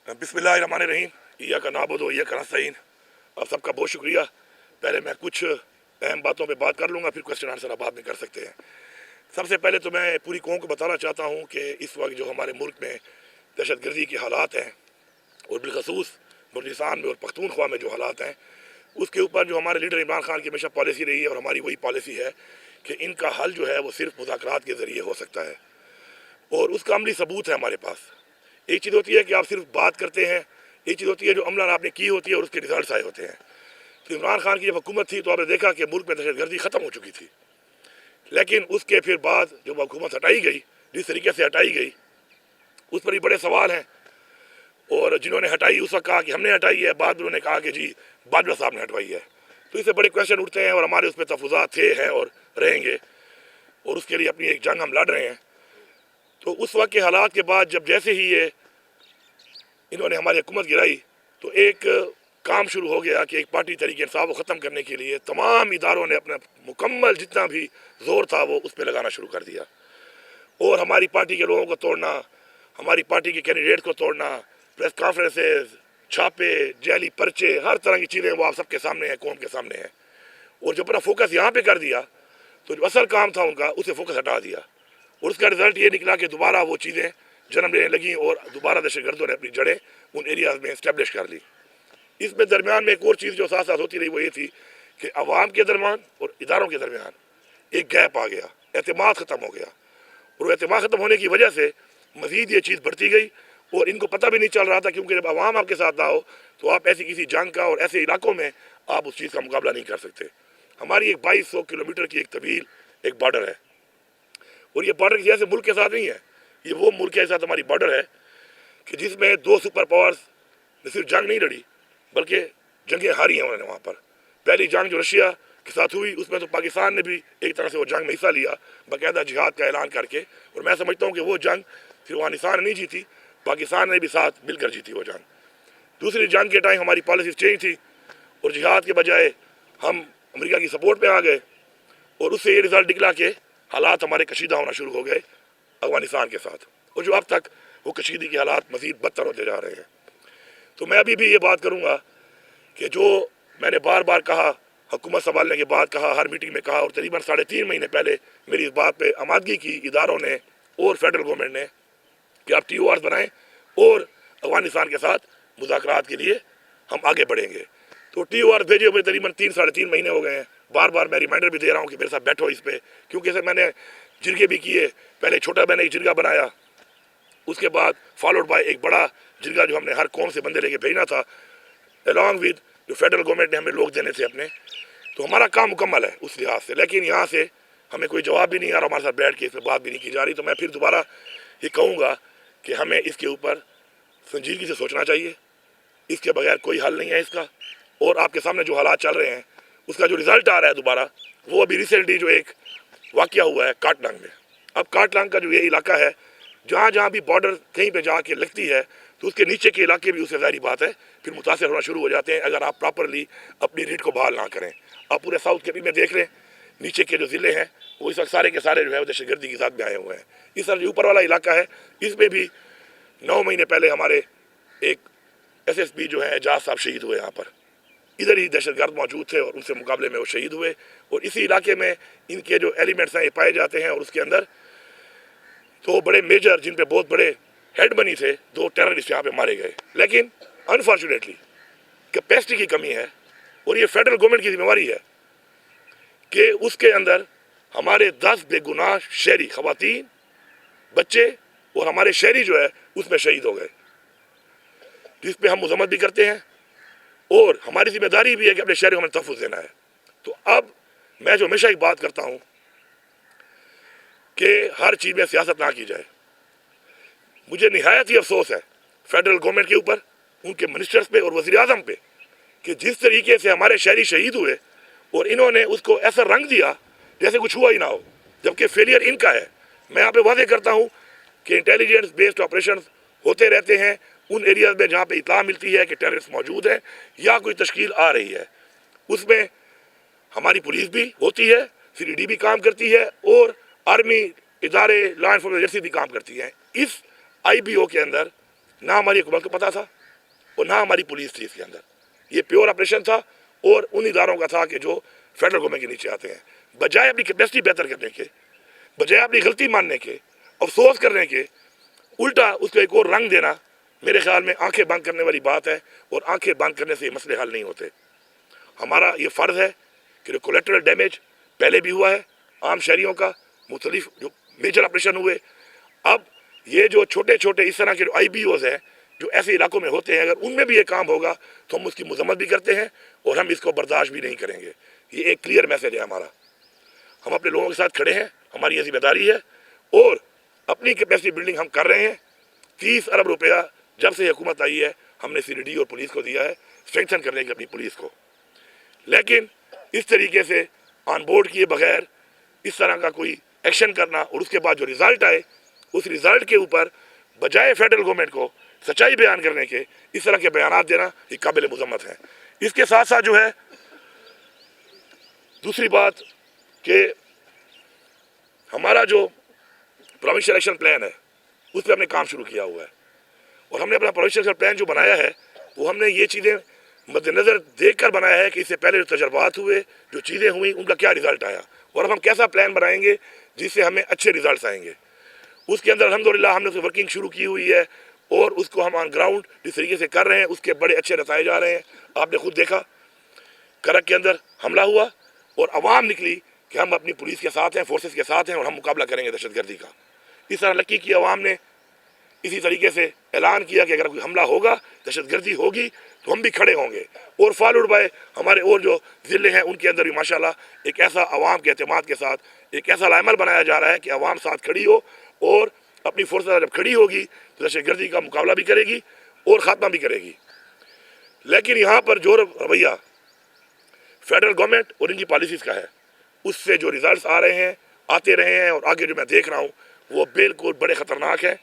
बिस्मिल्लाहिर्रहमानिर्रहीम इय्याका नअबुदु व इय्याका नस्तईन। आप सबका बहुत शुक्रिया। पहले मैं कुछ अहम बातों पे बात कर लूँगा, फिर क्वेश्चन आंसर आप बाद में कर सकते हैं। सबसे पहले तो मैं पूरी कौम को बताना चाहता हूँ कि इस वक्त जो हमारे मुल्क में दहशत गर्दी के हालात हैं और बिलखसूस बलूचिस्तान में और पख्तूनख्वा में जो हालात हैं, उसके ऊपर जो हमारे लीडर इमरान खान की हमेशा पॉलिसी रही है और हमारी वही पॉलिसी है कि इनका हल जो है वो सिर्फ मुज़ाकरात के ज़रिए हो सकता है और उसका अमली सबूत है हमारे पास। एक चीज़ होती है कि आप सिर्फ बात करते हैं, एक चीज़ होती है जो अमलन आपने की होती है और उसके रिजल्ट आए होते हैं। तो इमरान खान की जब हुकूमत थी तो आपने देखा कि मुल्क में दहशत गर्दी ख़त्म हो चुकी थी, लेकिन उसके फिर बाद जब हुकूमत हटाई गई, जिस तरीके से हटाई गई उस पर भी बड़े सवाल हैं। और जिन्होंने हटाई उस वक्त कहा कि हमने हटाई है, बाद में उन्होंने कहा कि जी बाजवा साहब ने हटवाई है। तो इससे बड़े क्वेश्चन उठते हैं और हमारे उस पर तफुज़ात थे हैं और रहेंगे और उसके लिए अपनी एक जंग हम लड़ रहे हैं। तो उस वक्त के हालात के बाद जब जैसे ही ये इन्होंने हमारी हुकूमत गिराई तो एक काम शुरू हो गया कि एक पार्टी तहरीक इंसाफ को ख़त्म करने के लिए तमाम इदारों ने अपना मुकम्मल जितना भी ज़ोर था वो उस पर लगाना शुरू कर दिया और हमारी पार्टी के लोगों को तोड़ना, हमारी पार्टी के कैंडिडेट को तोड़ना, प्रेस कॉन्फ्रेंसेस, छापे, जाली पर्चे, हर तरह की चीज़ें वो आप सबके सामने हैं, कौम के सामने हैं। और जब अपना फोकस यहाँ पे कर दिया तो जो असल काम था उनका उसे फोकस हटा दिया और उसका रिज़ल्ट ये निकला कि दोबारा वो चीज़ें जन्म लेने लगी और दोबारा दहशत गर्दों ने अपनी जड़ें उन एरियाज़ में इस्टेब्लिश कर ली। इसमें दरमियान में एक और चीज़ जो साथ साथ होती रही वो ये थी कि अवाम के दरमियान और इदारों के दरमियान एक गैप आ गया, एतमाद ख़त्म हो गया और एतमाद ख़त्म होने की वजह से मज़ीद ये चीज़ बढ़ती गई और इनको पता भी नहीं चल रहा था, क्योंकि जब अवाम आपके साथ ना हो तो आप ऐसी किसी जंग का और ऐसे इलाकों में आप उस चीज़ का मुकाबला नहीं कर सकते। हमारी एक 2200 किलोमीटर की एक तवील एक बॉर्डर है और ये बॉर्डर किसी ऐसे मुल्क के साथ नहीं है, ये वो मुल्क के साथ हमारी बॉर्डर है कि जिसमें दो सुपर पावर्स ने सिर्फ जंग नहीं लड़ी बल्कि जंगें हारी हैं उन्होंने। वहाँ पर पहली जंग जो रशिया के साथ हुई उसमें तो पाकिस्तान ने भी एक तरह से वो जंग में हिस्सा लिया, बाकायदा जिहाद का ऐलान करके, और मैं समझता हूँ कि वो जंग सिर्फ अफगानिस्तान ने नहीं जीती, पाकिस्तान ने भी साथ मिलकर जीती वो जंग। दूसरी जंग के टाइम हमारी पॉलिसी चेंज थी और जिहाद के बजाय हम अमेरिका की सपोर्ट में आ गए और उससे ये रिज़ल्ट निकला कि हालात हमारे कशीदा होना शुरू हो गए अफगानिस्तान के साथ, और जो अब तक वो कशीदी के हालात मज़ीद बदतर होते जा रहे हैं। तो मैं अभी भी ये बात करूँगा कि जो मैंने बार बार कहा, हुकूमत संभालने के बाद कहा, हर मीटिंग में कहा और तकरीबन 3.5 महीने पहले मेरी इस बात पे आमादगी की इदारों ने और फेडरल गवर्नमेंट ने कि आप TORs बनाएं और अफगानिस्तान के साथ मुज़ाकरात के लिए हम आगे बढ़ेंगे। तो TOR भेजे हुए तकरीबन 3-3.5 महीने हो गए हैं। बार बार मैं रिमाइंडर भी दे रहा हूँ कि मेरे साथ बैठो इस पर, क्योंकि सर मैंने जिरगे भी किए। पहले छोटा मैंने एक जिरगा बनाया, उसके बाद फॉलोड बाय एक बड़ा जिरगा जो हमने हर कौम से बंदे लेके भेजना था अलॉन्ग विद जो फेडरल गवर्नमेंट ने हमें लोग देने थे अपने। तो हमारा काम मुकम्मल है उस लिहाज से, लेकिन यहाँ से हमें कोई जवाब भी नहीं आ रहा, हमारे साथ बैठ के इस पर बात भी नहीं की जा रही। तो मैं फिर दोबारा ये कहूँगा कि हमें इसके ऊपर संजीदगी से सोचना चाहिए, इसके बगैर कोई हल नहीं है इसका। और आपके सामने जो हालात चल रहे हैं उसका जो रिज़ल्ट आ रहा है दोबारा, वो अभी रिसेंटली जो एक वाक़या हुआ है काटलांग में। अब काटलांग का जो ये इलाका है, जहाँ जहाँ भी बॉर्डर कहीं पे जाके लगती है तो उसके नीचे के इलाके भी उससे ज़ाहिर बात है फिर मुतासर होना शुरू हो जाते हैं अगर आप प्रॉपरली अपनी रीड को बहाल ना करें। आप पूरे साउथ के भी में देख लें, नीचे के जो ज़िले हैं वो इस वक्त सारे के सारे जो है दहशत गर्दी के साथ में आए हुए हैं। इस तरह जो ऊपर वाला इलाका है इसमें भी 9 महीने पहले हमारे एक SSP जो है एजाज साहब शहीद हुए। यहाँ पर इधर ही दहशतगर्द मौजूद थे और उनसे मुकाबले में वो शहीद हुए और इसी इलाके में इनके जो एलिमेंट्स हैं ये पाए जाते हैं। और उसके अंदर तो बड़े मेजर जिन पे बहुत बड़े हेड बनी थे 2 टेररिस्ट यहाँ पे मारे गए, लेकिन अनफॉर्चुनेटली कैपेसिटी की कमी है और ये फेडरल गवर्नमेंट की जिम्मेवारी है कि उसके अंदर हमारे 10 बेगुनाह शहरी खवातीन, बच्चे और हमारे शहरी जो है उसमें शहीद हो गए, जिस पे हम मजम्मत भी करते हैं और हमारी जिम्मेदारी भी है कि अपने शहर को हमें तहफ़्फ़ुज़ देना है। तो अब मैं जो हमेशा एक बात करता हूँ कि हर चीज़ में सियासत ना की जाए। मुझे निहायत ही अफसोस है फेडरल गवर्नमेंट के ऊपर, उनके मिनिस्टर्स पे और वज़ीर आज़म पे कि जिस तरीके से हमारे शहरी शहीद हुए और इन्होंने उसको ऐसा रंग दिया जैसे कुछ हुआ ही ना हो, जबकि फेलियर इनका है। मैं यहाँ पे वादे करता हूँ कि इंटेलिजेंस बेस्ड ऑपरेशन होते रहते हैं उन एरियाज़ में जहाँ पे इत्तला मिलती है कि टेररिस्ट मौजूद है या कोई तश्कील आ रही है। उसमें हमारी पुलिस भी होती है, CRD भी काम करती है और आर्मी इदारे लॉ एनफोर्समेंट एजेंसी भी काम करती हैं। इस IBO के अंदर ना हमारी हुकूमत को पता था और ना हमारी पुलिस थी इसके अंदर। ये प्योर ऑपरेशन था और उन इदारों का था कि जो फेडरल गवर्नमेंट के नीचे आते हैं। बजाय अपनी कैपेसिटी बेहतर करने के, बजाय अपनी गलती मानने के, अफसोस करने के, उल्टा उसको एक और रंग देना मेरे ख्याल में आंखें बंद करने वाली बात है। और आंखें बंद करने से ये मसले हल नहीं होते। हमारा ये फ़र्ज़ है कि जो कोलेक्ट्रल डैमेज पहले भी हुआ है आम शहरियों का, मुख्तलिफ जो मेजर ऑपरेशन हुए, अब ये जो छोटे छोटे इस तरह के जो IBOs हैं जो ऐसे इलाकों में होते हैं, अगर उनमें भी ये काम होगा तो हम उसकी मजम्मत भी करते हैं और हम इसको बर्दाश्त भी नहीं करेंगे। ये एक क्लियर मैसेज है हमारा। हम अपने लोगों के साथ खड़े हैं, हमारी ये जिम्मेदारी है और अपनी कैपेसिटी बिल्डिंग हम कर रहे हैं। 30 अरब रुपया जब से हुकूमत आई है हमने CRD और पुलिस को दिया है स्ट्रेंथन करने की अपनी पुलिस को। लेकिन इस तरीके से ऑन बोर्ड किए बगैर इस तरह का कोई एक्शन करना और उसके बाद जो रिज़ल्ट आए उस रिज़ल्ट के ऊपर बजाय फेडरल गवर्नमेंट को सच्चाई बयान करने के इस तरह के बयान देना ये काबिल मजम्मत है। इसके साथ साथ जो है दूसरी बात कि हमारा जो प्रोविंशियल एक्शन प्लान है उस पर हमने काम शुरू किया हुआ है और हमने अपना प्रोविंशियल एक्शन प्लान जो बनाया है वो हमने ये चीज़ें मद्देनज़र देख कर बनाया है कि इससे पहले जो तजर्बात हुए, जो चीज़ें हुई, उनका क्या रिज़ल्ट आया और अब हम कैसा प्लान बनाएंगे जिससे हमें अच्छे रिज़ल्ट आएंगे। उसके अंदर अल्हम्दुलिल्लाह हमने उसकी वर्किंग शुरू की हुई है और उसको हम ऑन ग्राउंड जिस तरीके से कर रहे हैं उसके बड़े अच्छे नतीजे आ रहे हैं। आपने खुद देखा करक के अंदर हमला हुआ और आवाम निकली कि हम अपनी पुलिस के साथ हैं, फोर्सेस के साथ हैं और हम मुकाबला करेंगे दहशतगर्दी का। इस तरह लकी की आवाम ने इसी तरीके से ऐलान किया कि अगर कोई हमला होगा, दहशतगर्दी होगी तो हम भी खड़े होंगे। और फॉलोड बाय हमारे और जो ज़िले हैं उनके अंदर भी माशाल्लाह एक ऐसा आवाम के एतमाद के साथ एक ऐसा लाइमल बनाया जा रहा है कि आवाम साथ खड़ी हो और अपनी फोर्स जब खड़ी होगी तो दहशतगर्दी का मुकाबला भी करेगी और ख़ात्मा भी करेगी। लेकिन यहाँ पर जो रवैया फेडरल गवर्नमेंट और इनकी पॉलिसीज़ का है उससे जो रिज़ल्ट आ रहे हैं, आते रहे हैं और आगे जो मैं देख रहा हूँ वो बिल्कुल बड़े ख़तरनाक है।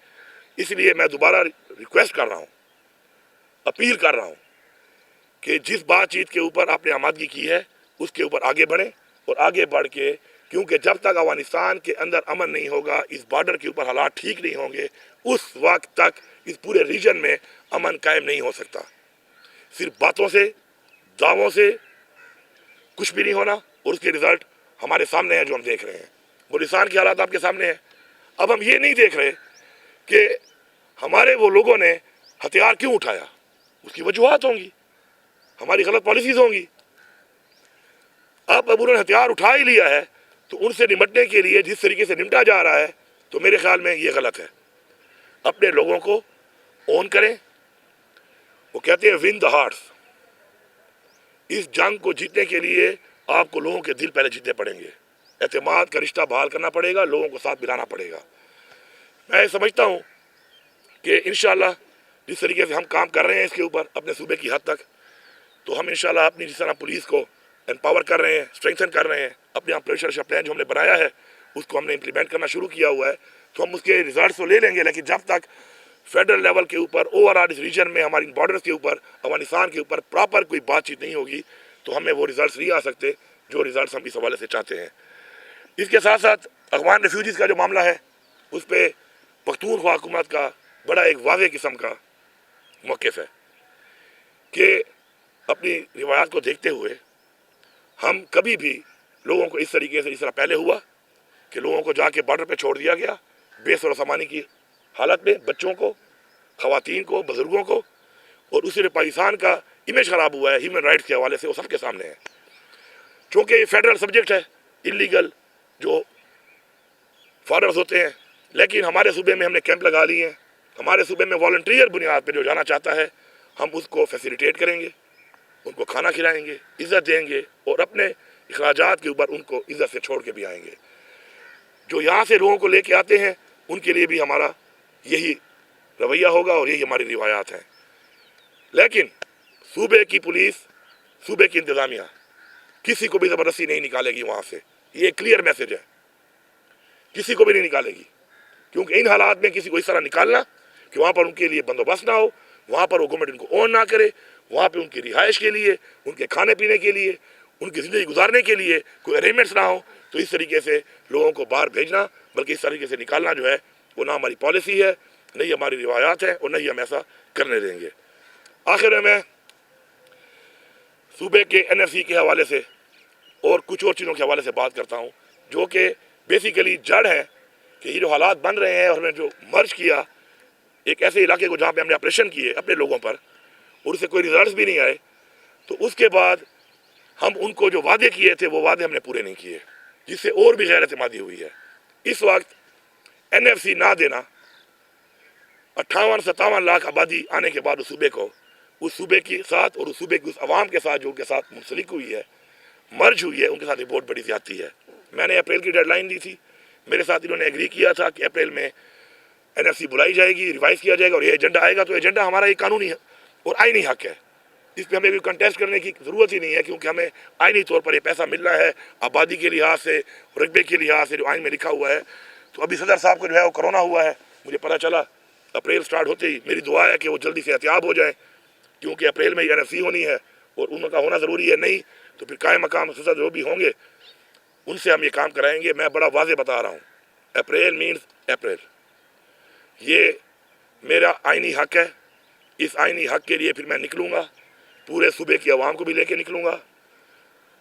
इसलिए मैं दोबारा रिक्वेस्ट कर रहा हूँ, अपील कर रहा हूँ कि जिस बातचीत के ऊपर आपने आमादगी की है उसके ऊपर आगे बढ़ें और आगे बढ़ के, क्योंकि जब तक अफगानिस्तान के अंदर अमन नहीं होगा, इस बॉर्डर के ऊपर हालात ठीक नहीं होंगे, उस वक्त तक इस पूरे रीजन में अमन कायम नहीं हो सकता। सिर्फ बातों से, दावों से कुछ भी नहीं होना और उसके रिज़ल्ट हमारे सामने हैं जो हम देख रहे हैं। बलूचिस्तान के हालात आपके सामने हैं। अब हम ये नहीं देख रहे कि हमारे वो लोगों ने हथियार क्यों उठाया, उसकी वजूहात होंगी, हमारी गलत पॉलिसीज़ होंगी। अब उन्होंने हथियार उठा ही लिया है तो उनसे निपटने के लिए जिस तरीके से निपटा जा रहा है तो मेरे ख्याल में ये गलत है। अपने लोगों को ओन करें। वो कहते हैं विन द हार्ट्स। इस जंग को जीतने के लिए आपको लोगों के दिल पहले जीतने पड़ेंगे, एतमाद का रिश्ता बहाल करना पड़ेगा, लोगों को साथ मिलाना पड़ेगा। मैं समझता हूँ कि इंशाल्लाह जिस तरीके से हम काम कर रहे हैं इसके ऊपर अपने सूबे की हद तक, तो हम इंशाल्लाह अपनी जिस तरह पुलिस को एम्पावर कर रहे हैं, स्ट्रेंथन कर रहे हैं, अपने ऑपरेशन प्लान जो हमने बनाया है उसको हमने इम्प्लीमेंट करना शुरू किया हुआ है, तो हम उसके रिजल्ट तो ले लेंगे। लेकिन जब तक फेडरल लेवल के ऊपर ओवरऑल इस रीजन में हमारी बॉर्डर्स के ऊपर, अफगानिस्तान के ऊपर प्रॉपर कोई बातचीत नहीं होगी तो हमें वो रिजल्ट नहीं आ सकते जो रिजल्ट हम इस हवाले से चाहते हैं। इसके साथ साथ अफगान रेफ्यूजीज़ का जो मामला है उस पर पख्तूनख्वा हुकूमत का बड़ा एक वाज़ेह किस्म का मौक़िफ़ है कि अपनी रिवायात को देखते हुए हम कभी भी लोगों को इस तरीके से, जिस तरह पहले हुआ कि लोगों को जाके बॉर्डर पे छोड़ दिया गया बेसर सामानी की हालत में, बच्चों को, ख़वातीन को, बुज़ुर्गों को, और उससे पाकिस्तान का इमेज ख़राब हुआ है ह्यूमन राइट्स के हवाले से, वो सबके सामने है। चूँकि ये फेडरल सब्जेक्ट है, इलीगल जो फॉरवर्स होते हैं, लेकिन हमारे सूबे में हमने कैंप लगा लिए हैं। हमारे सूबे में वॉलंटियर बुनियाद पर जो जाना चाहता है हम उसको फैसिलिटेट करेंगे, उनको खाना खिलाएंगे, इज़्ज़त देंगे और अपने अखराजात के ऊपर उनको इज़्ज़त से छोड़ के भी आएंगे। जो यहाँ से लोगों को लेके आते हैं उनके लिए भी हमारा यही रवैया होगा और यही हमारी रिवायात हैं। लेकिन सूबे की पुलिस, सूबे की इंतज़ामिया किसी को भी ज़बरदस्ती नहीं निकालेगी वहाँ से, ये क्लियर मैसेज है, किसी को भी नहीं निकालेगी। क्योंकि इन हालात में किसी को इस तरह निकालना कि वहाँ पर उनके लिए बंदोबस्त ना हो, वहाँ पर वो गवर्नमेंट उनको ऑन ना करे, वहाँ पे उनकी रिहाइश के लिए, उनके खाने पीने के लिए, उनकी ज़िंदगी गुजारने के लिए कोई अरेंजमेंट्स ना हो, तो इस तरीके से लोगों को बाहर भेजना, बल्कि इस तरीके से निकालना जो है वो ना हमारी पॉलिसी है, नहीं हमारी रिवायात है और नहीं हम ऐसा करने देंगे। آخر میں صوبے کے NFC کے حوالے سے اور کچھ اور چیزوں کے حوالے سے بات کرتا ہوں جو کہ بیسیکلی جڑ ہے کہ یہ جو حالات بن رہے ہیں اور ہم نے جو مرج کیا ایک ایسے علاقے کو جہاں پہ ہم نے آپریشن کیے اپنے لوگوں پر اور اس سے کوئی ریزلٹس بھی نہیں آئے، تو اس کے بعد ہم ان کو جو وعدے کیے تھے وہ وعدے ہم نے پورے نہیں کیے، جس سے اور بھی غیر اعتمادی ہوئی ہے۔ اس وقت NFC نہ دینا 58-57 لاکھ آبادی آنے کے بعد اس صوبے کے ساتھ اور اس صوبے کی اس عوام کے ساتھ جو ان کے ساتھ منسلک ہوئی ہے، مرج ہوئی ہے، ان کے ساتھ یہ بہت بڑی زیادتی ہے۔ میں نے اپریل کی ڈیڈ لائن دی تھی، میرے ساتھ انہوں نے ایگری کیا تھا کہ اپریل میں NFC بلائی جائے گی، ریوائز کیا جائے گا اور یہ ایجنڈا آئے گا، تو ایجنڈا ہمارا یہ قانونی اور آئینی حق ہے، اس پہ ہمیں کوئی کنٹیسٹ کرنے کی ضرورت ہی نہیں ہے، کیونکہ ہمیں آئینی طور پر یہ پیسہ مل رہا ہے آبادی کے لحاظ سے، رقبے کے لحاظ سے جو آئین میں لکھا ہوا ہے۔ تو ابھی صدر صاحب کو جو ہے وہ کرونا ہوا ہے، مجھے پتہ چلا اپریل سٹارٹ ہوتے ہی، میری دعا ہے کہ وہ جلدی سے احتیاط ہو جائیں، کیونکہ اپریل میں NFC ہونی ہے اور ان کا ہونا ضروری ہے، نہیں تو پھر قائم مقام صدر جو بھی ہوں گے ان سے ہم یہ کام کرائیں گے۔ میں بڑا واضح بتا رہا ہوں، اپریل مینز اپریل، یہ میرا آئینی حق ہے، اس آئینی حق کے لیے پھر میں نکلوں گا، پورے صوبے کی عوام کو بھی لے کے نکلوں گا،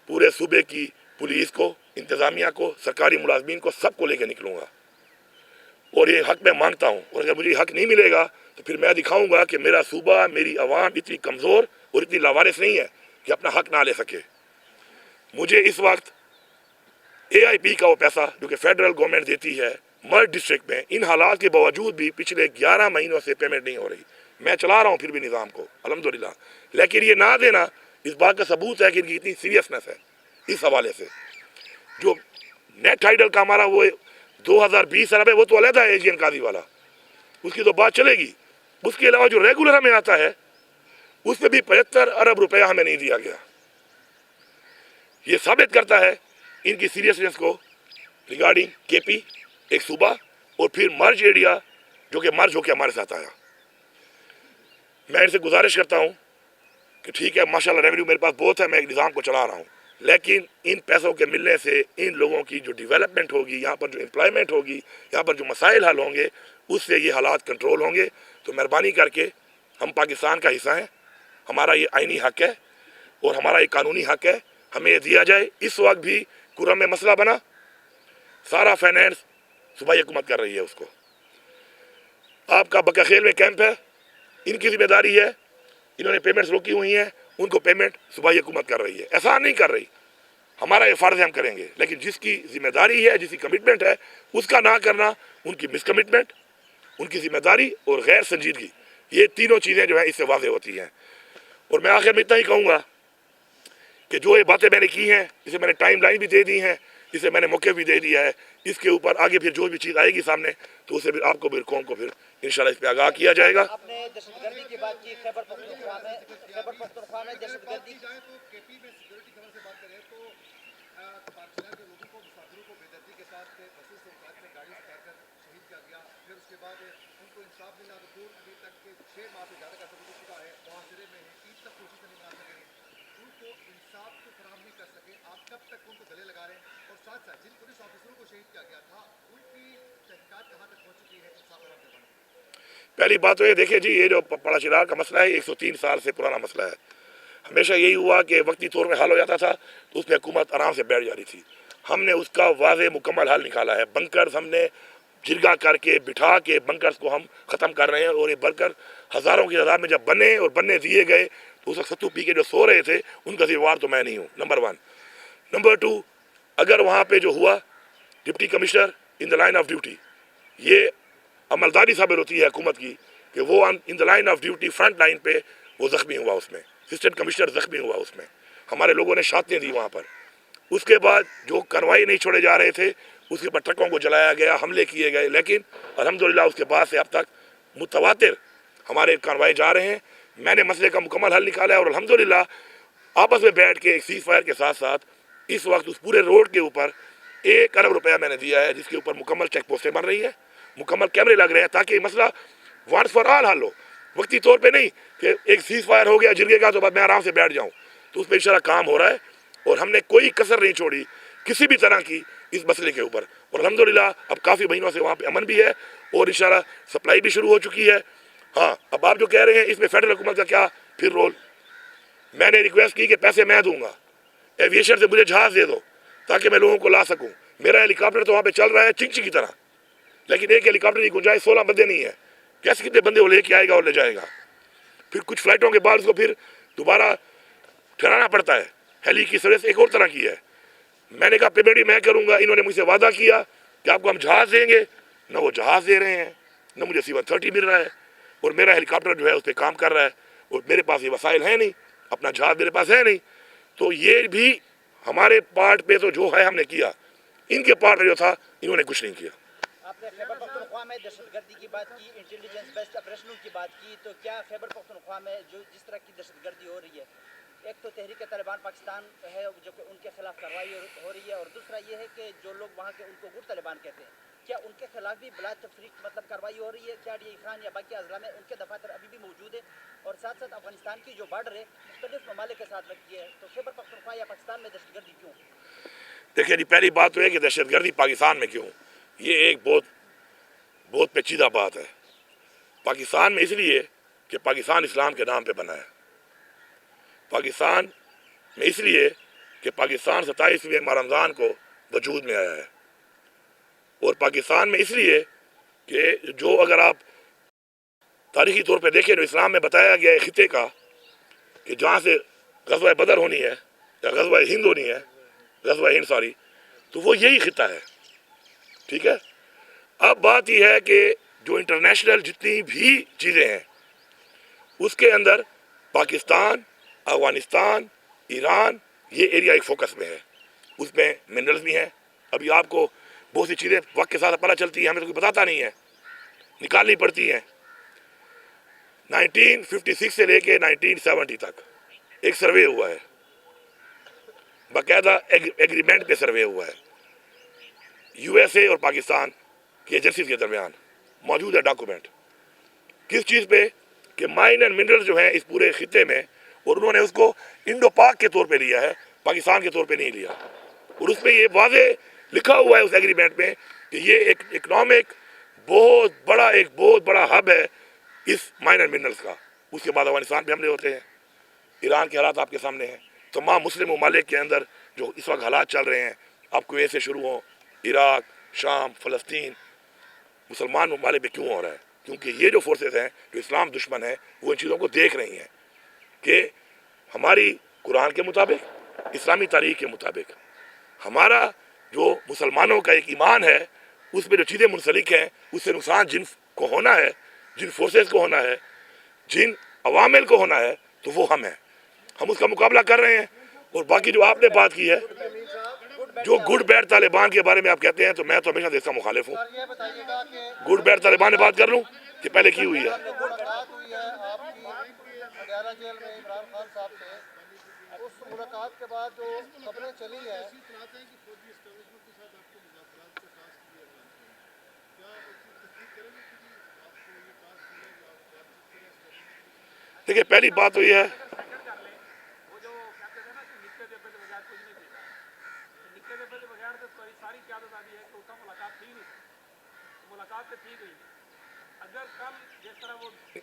پورے صوبے کی پولیس کو، انتظامیہ کو، سرکاری ملازمین کو، سب کو لے کے نکلوں گا، اور یہ حق میں مانگتا ہوں، اور اگر مجھے یہ حق نہیں ملے گا تو پھر میں دکھاؤں گا کہ میرا صوبہ، میری عوام اتنی کمزور اور اتنی لاوارث نہیں ہے کہ اپنا حق نہ لے سکے۔ مجھے اس وقت AIP کا وہ پیسہ جو کہ فیڈرل گورنمنٹ دیتی ہے مرج ڈسٹرکٹ میں، ان حالات کے باوجود بھی پچھلے 11 مہینوں سے پیمنٹ نہیں ہو رہی، میں چلا رہا ہوں پھر بھی نظام کو الحمدللہ، لیکن یہ نہ دینا اس بات کا ثبوت ہے کہ ان کی اتنی سیریسنس ہے۔ اس حوالے سے جو نیٹ ٹائٹل کا ہمارا وہ 2020 ارب ہے، وہ تو علیحدہ ہے ایجین قاضی والا، اس کی تو بات چلے گی، اس کے علاوہ جو ریگولر ہمیں آتا ہے اس میں بھی 75 ارب روپیہ ہمیں نہیں دیا گیا۔ یہ ثابت کرتا ہے ان کی سیریسنس کو ریگارڈنگ KP ایک صوبہ اور پھر مرج ایریا جو کہ مرج ہو کے ہمارے ساتھ آیا۔ میں ان سے گزارش کرتا ہوں کہ ٹھیک ہے، ماشاءاللہ ریونیو میرے پاس بہت ہے، میں ایک نظام کو چلا رہا ہوں، لیکن ان پیسوں کے ملنے سے ان لوگوں کی جو ڈیولپمنٹ ہوگی، یہاں پر جو امپلائمنٹ ہوگی، یہاں پر جو مسائل حل ہوں گے، اس سے یہ حالات کنٹرول ہوں گے۔ تو مہربانی کر کے، ہم پاکستان کا حصہ ہیں، ہمارا یہ آئینی حق ہے اور ہمارا یہ قانونی حق ہے، ہمیں یہ دیا جائے۔ اس وقت بھی کرم میں مسئلہ بنا، سارا فائنینس صوبائی حکومت کر رہی ہے اس کو۔ آپ کا بکاخیل میں کیمپ ہے، ان کی ذمہ داری ہے، انہوں نے پیمنٹس روکی ہوئی ہیں، ان کو پیمنٹ صوبائی حکومت کر رہی ہے، احسان نہیں کر رہی، ہمارا یہ فرض ہے، ہم کریں گے، لیکن جس کی ذمہ داری ہے، جس کی کمٹمنٹ ہے، اس کا نہ کرنا ان کی مس کمٹمنٹ، ان کی ذمہ داری اور غیر سنجیدگی، یہ تینوں چیزیں جو ہیں اس سے واضح ہوتی ہیں۔ اور میں آخر میں اتنا ہی کہوں گا کہ جو یہ باتیں میں نے کی ہیں، اسے میں نے ٹائم لائن بھی دے دی ہیں، اسے میں نے موقع بھی دے دیا ہے، اس کے اوپر آگے پھر جو بھی چیز آئے گی سامنے تو اسے پھر آپ کو، پھر قوم کو پھر انشاءاللہ اس پہ آگاہ کیا جائے گا۔ آپ نے دہشت گردی کی بات کی، خیبر پختونخوا میں دہشت گردی جائے تو KP میں سیکورٹی کور سے بات کریں تو پاکستان کے لوگوں کو، مسافروں کو بے دردی کے ساتھ بسوں سے اتار کر، گاڑی سے اتار کر شہید کیا گیا، پھر اس کے بعد ان کو انصاف ملا تو دور ابھی تک 6 ماہ سے زیادہ کا سب گزر چکا ہے، محاصرے میں ہیں، عید تک کوشش نہیں بنا سکے، ان کو انصاف کو فراہم نہیں کر سکے، آپ کب تک ان کو گلے لگا رہے ہیں؟ اور ساتھ ساتھ جن پولیس آفیسروں کو شہید کیا گیا تھا ان کی تحقیقات کہاں تک پہنچ چکی ہے انصاف فراہم کروانے کی؟ پہلی بات تو یہ دیکھیں جی، یہ جو پڑا چراغ کا مسئلہ ہے 103 سال سے پرانا مسئلہ ہے، ہمیشہ یہی ہوا کہ وقتی طور میں حل ہو جاتا تھا تو اس میں حکومت آرام سے بیٹھ جاتی تھی، ہم نے اس کا واضح مکمل حل نکالا ہے، بنکرز ہم نے جرگا کر کے بٹھا کے بنکرز کو ہم ختم کر رہے ہیں، اور یہ بنکر ہزاروں کی تعداد میں جب بنے اور بننے دیے گئے تو اس وقت ستو پی کے جو سو رہے تھے ان کا ذمہ وار تو میں نہیں ہوں، نمبر 1۔ نمبر 2، اگر وہاں پہ جو ہوا deputy commissioner in the line of duty, یہ عملداری ثابت ہوتی ہے حکومت کی کہ وہ in the line of duty front line پہ وہ زخمی ہوا، اس میں اسسٹنٹ کمشنر زخمی ہوا، اس میں ہمارے لوگوں نے شہادتیں دی وہاں پر۔ اس کے بعد جو کارروائی نہیں چھوڑے جا رہے تھے اس کے اوپر ٹرکوں کو جلایا گیا، حملے کیے گئے، لیکن الحمدللہ اس کے بعد سے اب تک متواتر ہمارے کارروائی جا رہے ہیں۔ میں نے مسئلے کا مکمل حل نکالا ہے اور الحمدللہ آپس میں بیٹھ کے ایک سیز فائر کے ساتھ ساتھ اس وقت اس پورے روڈ کے اوپر 1 ارب روپیہ میں نے دیا ہے، جس کے اوپر مکمل چیک پوسٹیں بن رہی ہے، مکمل کیمرے لگ رہے ہیں، تاکہ یہ مسئلہ وانس فار آل حل ہو، وقتی طور پہ نہیں کہ ایک سیز فائر ہو گیا جرگے گا تو بعد میں آرام سے بیٹھ جاؤں، تو اس پہ انشاءاللہ کام ہو رہا ہے اور ہم نے کوئی کسر نہیں چھوڑی کسی بھی طرح کی اس مسئلے کے اوپر، اور الحمدللہ اب کافی مہینوں سے وہاں پہ امن بھی ہے اور انشاءاللہ سپلائی بھی شروع ہو چکی ہے، ہاں اب آپ جو کہہ رہے ہیں اس میں فیڈرل حکومت کا کیا پھر رول؟ میں نے ریکویسٹ کی کہ پیسے میں دوں گا، ایویشن سے مجھے جہاز دے دو تاکہ میں لوگوں کو لا سکوں. میرا ہیلی کاپٹر تو وہاں پہ چل رہا ہے چنچی کی طرح، لیکن ایک ہیلی کاپٹر کی گنجائش 16 بندے نہیں ہے. کیسے کتنے بندے وہ لے کے آئے گا اور لے جائے گا؟ پھر کچھ فلائٹوں کے بعد اس کو پھر دوبارہ ٹھہرانا پڑتا ہے. ہیلی کی سروس ایک اور طرح کی ہے. میں نے کہا پیمنٹ بھی میں کروں گا. انہوں نے مجھ سے وعدہ کیا کہ آپ کو ہم جہاز دیں گے، نہ وہ جہاز دے رہے ہیں نہ مجھے C-130 مل رہا ہے، اور میرا ہیلی کاپٹر جو ہے اس پہ کام کر رہا ہے اور میرے پاس یہ وسائل ہیں نہیں، اپنا جہاز میرے پاس ہے نہیں. تو یہ بھی ہمارے پارٹ پہ تو جو ہے ہم نے کیا، ان کے پارٹ پہ جو تھا انہوں نے کچھ نہیں کیا. آپ نے خیبر پختونخوا میں دہشت گردی کی بات کی، انٹیلیجنس بیسڈ آپریشنوں کی بات کی، تو کیا خیبر پختونخوا میں جس طرح کی دہشت گردی ہو رہی ہے، ایک تو تحریک طالبان پاکستان ہے جو کہ ان کے خلاف کارروائی ہو رہی ہے، اور دوسرا یہ ہے کہ جو لوگ وہاں کے ان کو گٹ طالبان کہتے ہیں، کیا ان کے خلاف بھی بلا تفریق مطلب کارروائی ہو رہی ہے؟ کیا ڈی خان یا باقی اضلاع میں ان کے دفاتر ابھی بھی موجود ہے؟ اور ساتھ ساتھ افغانستان کی جو بارڈر ہے مختلف ممالک کے ساتھ لگتی ہے، تو خیبر پختونخوا یا پاکستان میں دہشت گردی کیوں؟ دیکھیں جی، پہلی بات تو ہے کہ دہشت گردی پاکستان میں کیوں، یہ ایک بہت پیچیدہ بات ہے. پاکستان میں اس لیے کہ پاکستان اسلام کے نام پہ بنا ہے. پاکستان میں اس لیے کہ پاکستان 27ویں ماہ رمضان کو وجود میں آیا ہے. اور پاکستان میں اس لیے کہ جو اگر آپ تاریخی طور پہ دیکھیں جو اسلام میں بتایا گیا ہے خطے کا کہ جہاں سے غزوہ بدر ہونی ہے یا غزوہ ہند ہونی ہے، غزوہ ہند سوری، تو وہ یہی خطہ ہے. ٹھیک ہے. اب بات یہ ہے کہ جو انٹرنیشنل جتنی بھی چیزیں ہیں اس کے اندر پاکستان، افغانستان، ایران، یہ ایریا ایک فوکس میں ہے. اس میں منرلز بھی ہیں. ابھی آپ کو بہت سی چیزیں وقت کے ساتھ پتہ چلتی ہیں، ہمیں تو کوئی بتاتا نہیں ہے، نکالنی پڑتی ہیں. 1956 سے لے کے 1970 تک ایک سروے ہوا ہے، باقاعدہ ایگریمنٹ پہ سروے ہوا ہے USA اور پاکستان کی ایجنسیز کے درمیان موجود ہے ڈاکومنٹ. کس چیز پہ؟ کہ مائن اینڈ منرل جو ہیں اس پورے خطے میں، اور انہوں نے اس کو انڈو پاک کے طور پہ لیا ہے، پاکستان کے طور پہ نہیں لیا. اور اس میں یہ واضح لکھا ہوا ہے اس ایگریمنٹ میں کہ یہ ایک اکنامک بہت بڑا ہب ہے اس مائن اینڈ منرلز کا. اس کے بعد افغانستان پہ حملے ہوتے ہیں، ایران کے حالات آپ کے سامنے ہیں، تمام مسلم ممالک کے اندر جو اس وقت حالات چل رہے ہیں، آپ کویت سے شروع ہوں، عراق، شام، فلسطین، مسلمان ممالک پہ کیوں ہو رہا ہے؟ کیونکہ یہ جو فورسز ہیں جو اسلام دشمن ہیں وہ ان چیزوں کو دیکھ رہی ہیں کہ ہماری قرآن کے مطابق، اسلامی تاریخ کے مطابق ہمارا جو مسلمانوں کا ایک ایمان ہے اس میں جو چیزیں منسلک ہیں اس سے نقصان جن کو ہونا ہے، جن فورسز کو ہونا ہے، جن عوامل کو ہونا ہے، تو وہ ہم ہیں. ہم اس کا مقابلہ کر رہے ہیں. اور باقی جو آپ نے بات کی ہے جو گڈ بیڈ طالبان کے بارے میں آپ کہتے ہیں، تو میں تو ہمیشہ سے اس کا مخالف ہوں. یہ بتائیے گا کہ گڈ بیڈ طالبان نے بات کر لوں کہ پہلے کی ہوئی ہے. ملاقات ہوئی ہے آپ کی اڈیالہ جیل میں عمران خان صاحب سے، اس ملاقات کے بعد جو خبریں چلی ہیں، دیکھیے پہلی بات تو یہ ہے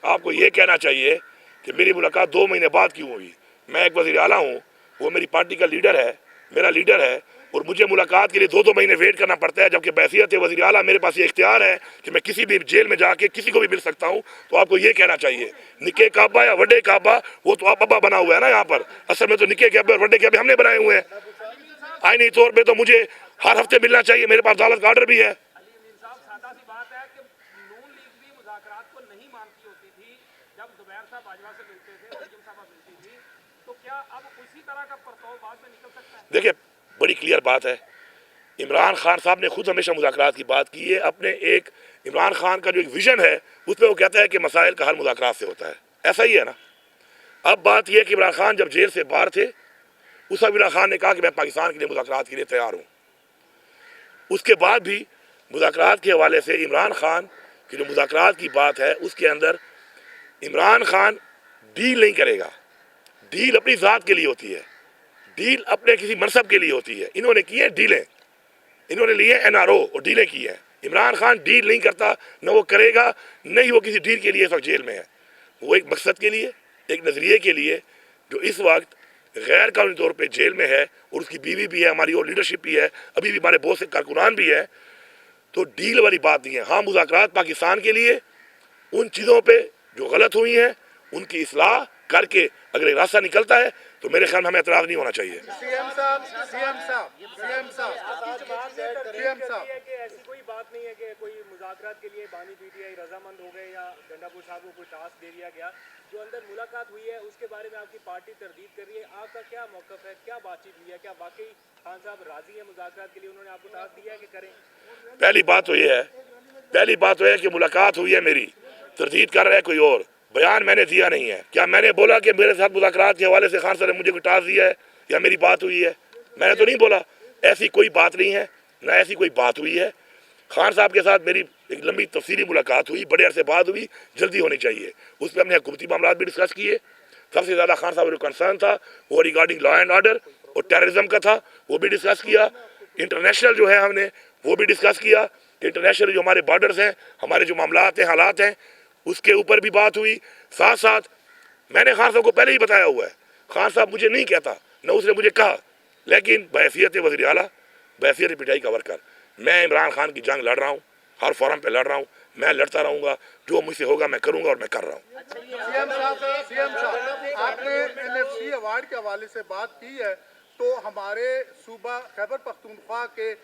آپ کو یہ کہنا چاہیے کہ میری ملاقات 2 مہینے بعد کیوں ہوئی. میں ایک وزیر اعلیٰ ہوں، وہ میری پارٹی کا لیڈر ہے، میرا لیڈر ہے، اور مجھے ملاقات کے لیے 2 مہینے ویٹ کرنا پڑتا ہے، جبکہ بحیثیت وزیر اعلیٰ میرے پاس یہ اختیار ہے کہ میں کسی بھی جیل میں جا کے کسی کو بھی مل سکتا ہوں. تو آپ کو یہ کہنا چاہیے نکے کعبہ یا وڈے کعبہ وہ تو آپ ابا بنا ہوا ہے نا یہاں پر، اصل میں تو نکے کعبے اور وڈے کعبے ہم نے بنائے ہوئے ہیں. آئینی طور پہ تو مجھے ہر ہفتے ملنا چاہیے، میرے پاس عدالت کا آرڈر بھی ہے. دیکھیں بڑی کلیئر بات ہے، عمران خان صاحب نے خود ہمیشہ مذاکرات کی بات کی ہے. اپنے ایک عمران خان کا جو ایک ویژن ہے اس پہ وہ کہتا ہے کہ مسائل کا حل مذاکرات سے ہوتا ہے. ایسا ہی ہے نا. اب بات یہ ہے کہ عمران خان جب جیل سے باہر تھے اس وقت عمران خان نے کہا کہ میں پاکستان کے لیے مذاکرات کے لیے تیار ہوں. اس کے بعد بھی مذاکرات کے حوالے سے عمران خان کی جو مذاکرات کی بات ہے اس کے اندر عمران خان ڈیل نہیں کرے گا. ڈیل اپنی ذات کے لیے ہوتی ہے، ڈیل اپنے کسی منصب کے لیے ہوتی ہے. انہوں نے کی ہیں ڈیلیں، انہوں نے لیے NRO اور ڈیلیں کی ہیں. عمران خان ڈیل نہیں کرتا، نہ وہ کرے گا، نہیں وہ کسی ڈیل کے لیے اس وقت جیل میں ہے. وہ ایک مقصد کے لیے، ایک نظریے کے لیے جو اس وقت غیر قانونی طور پہ جیل میں ہے، اور اس کی بیوی بھی ہے، ہماری اور لیڈرشپ بھی ہے، ابھی بھی ہمارے بہت سے کارکنان بھی ہیں. تو ڈیل والی بات نہیں ہے. ہاں مذاکرات پاکستان کے لیے ان چیزوں پہ جو غلط ہوئی ہیں ان کی اصلاح کر کے اگر ایک راستہ نکلتا ہے تو میرے خیال میں ہمیں اعتراض نہیں ہونا چاہیے. کہ ایسی کوئی بات نہیں ہے کہ کوئی مذاکرات کے لیے بانی پی ٹی آئی رضامند ہو گئے یا ڈنڈا پور صاحب کو کوئی ٹاسک دے دیا گیا. جو اندر ملاقات ہوئی ہے اس کے بارے میں آپ کی پارٹی تردید کر رہی ہے، آپ کا کیا موقف ہے، کیا بات چیت ہوئی ہے، کیا واقعی خان صاحب راضی ہیں مذاکرات کے لیے، انہوں نے آپ کو ٹاسک دیا ہے کہ کریں؟ پہلی بات تو یہ ہے کہ ملاقات ہوئی ہے میری، تردید کر رہا ہے کوئی اور. بیان میں نے دیا نہیں ہے. کیا میں نے بولا کہ میرے ساتھ مذاکرات کے حوالے سے خان صاحب نے مجھے کوئی ٹاسک دیا ہے یا میری بات ہوئی ہے؟ میں نے تو نہیں بولا. ایسی کوئی بات نہیں ہے، نہ ایسی کوئی بات ہوئی ہے. خان صاحب کے ساتھ میری ایک لمبی تفصیلی ملاقات ہوئی، بڑے عرصے بعد ہوئی، جلدی ہونی چاہیے. اس پہ ہم نے حکومتی معاملات بھی ڈسکس کیے. سب سے زیادہ خان صاحب جو کنسرن تھا وہ ریگارڈنگ لا اینڈ آرڈر اور ٹیررزم کا تھا، وہ بھی ڈسکس کیا. انٹرنیشنل جو ہے ہم نے وہ بھی ڈسکس کیا کہ انٹرنیشنل جو ہمارے بارڈرز ہیں، ہمارے جو معاملات ہیں، حالات ہیں، اس کے اوپر بھی بات ہوئی. ساتھ ساتھ میں نے خان صاحب کو پہلے ہی بتایا ہوا ہے، خان صاحب مجھے نہیں کہتا، نہ اس نے مجھے کہا، لیکن بحیثیت وزیر اعلیٰ، بحیثیت پی ٹی آئی کا ورکر، میں عمران خان کی جنگ لڑ رہا ہوں، ہر فورم پہ لڑ رہا ہوں، میں لڑتا رہوں گا، جو مجھ سے ہوگا میں کروں گا اور میں کر رہا ہوں. سی ایم صاحب آپ نے NFC ایوارڈ کے حوالے سے بات کی ہے، تو ہمارے صوبہ خیبر پختونخوا کے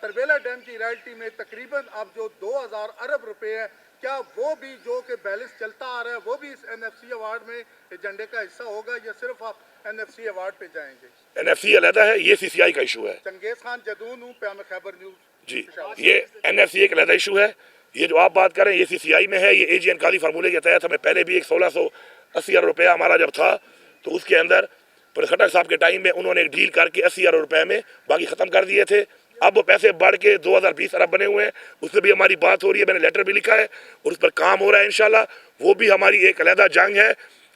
تربیلا ڈیم کی رائلٹی میں تقریباً اب جو 2000 ارب روپے ہے، کیا وہ بھی جو کہ بیلنس چلتا آ رہا ہے وہ بھی اس NFC ایوارڈ میں ایجنڈے کا حصہ ہوگا یا صرف آپ NFC ایوارڈ پہ جائیں گے؟ NFC علیحدہ ہے، یہ CCI کا ایشو ہے. چنگیز خان جدون ہوں، پیام خیبر نیوز. جی یہ NFC ایک علیحدہ ایشو ہے. یہ جو آپ بات کریں یہ CCI میں ہے. یہ AGN قاضی فارمولے کے تحت ہمیں پہلے بھی ایک 1680 ارب روپیہ ہمارا جب تھا تو اس کے اندر خٹک صاحب کے ٹائم میں انہوں نے ایک ڈیل کر کے 80 ارب روپے میں باقی ختم کر دیے تھے. اب وہ پیسے بڑھ کے 2020 ارب بنے ہوئے ہیں. اس سے بھی ہماری بات ہو رہی ہے، میں نے لیٹر بھی لکھا ہے اور اس پر کام ہو رہا ہے انشاءاللہ. وہ بھی ہماری ایک علیحدہ جنگ ہے،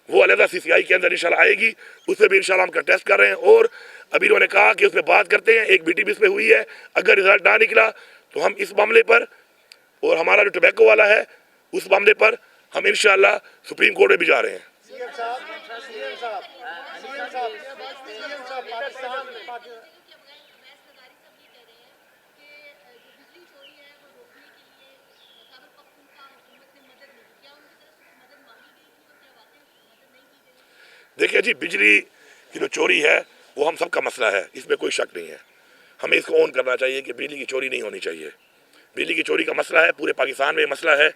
وہ علیحدہ CCI کے اندر انشاءاللہ آئے گی. اس سے بھی انشاءاللہ ہم کنٹیسٹ کر رہے ہیں اور ابھی انہوں نے کہا کہ اس پہ بات کرتے ہیں. ایک میٹنگ بھی اس پہ ہوئی ہے. اگر رزلٹ نہ نکلا تو ہم اس معاملے پر اور ہمارا جو ٹوبیکو والا ہے اس معاملے پر ہم انشاءاللہ سپریم کورٹ میں بھی جا رہے ہیں. دیکھیے جی، بجلی کی جو چوری ہے وہ ہم سب کا مسئلہ ہے، اس میں کوئی شک نہیں ہے. ہمیں اس کو اون کرنا چاہیے کہ بجلی کی چوری نہیں ہونی چاہیے. بجلی کی چوری کا مسئلہ ہے، پورے پاکستان میں مسئلہ ہے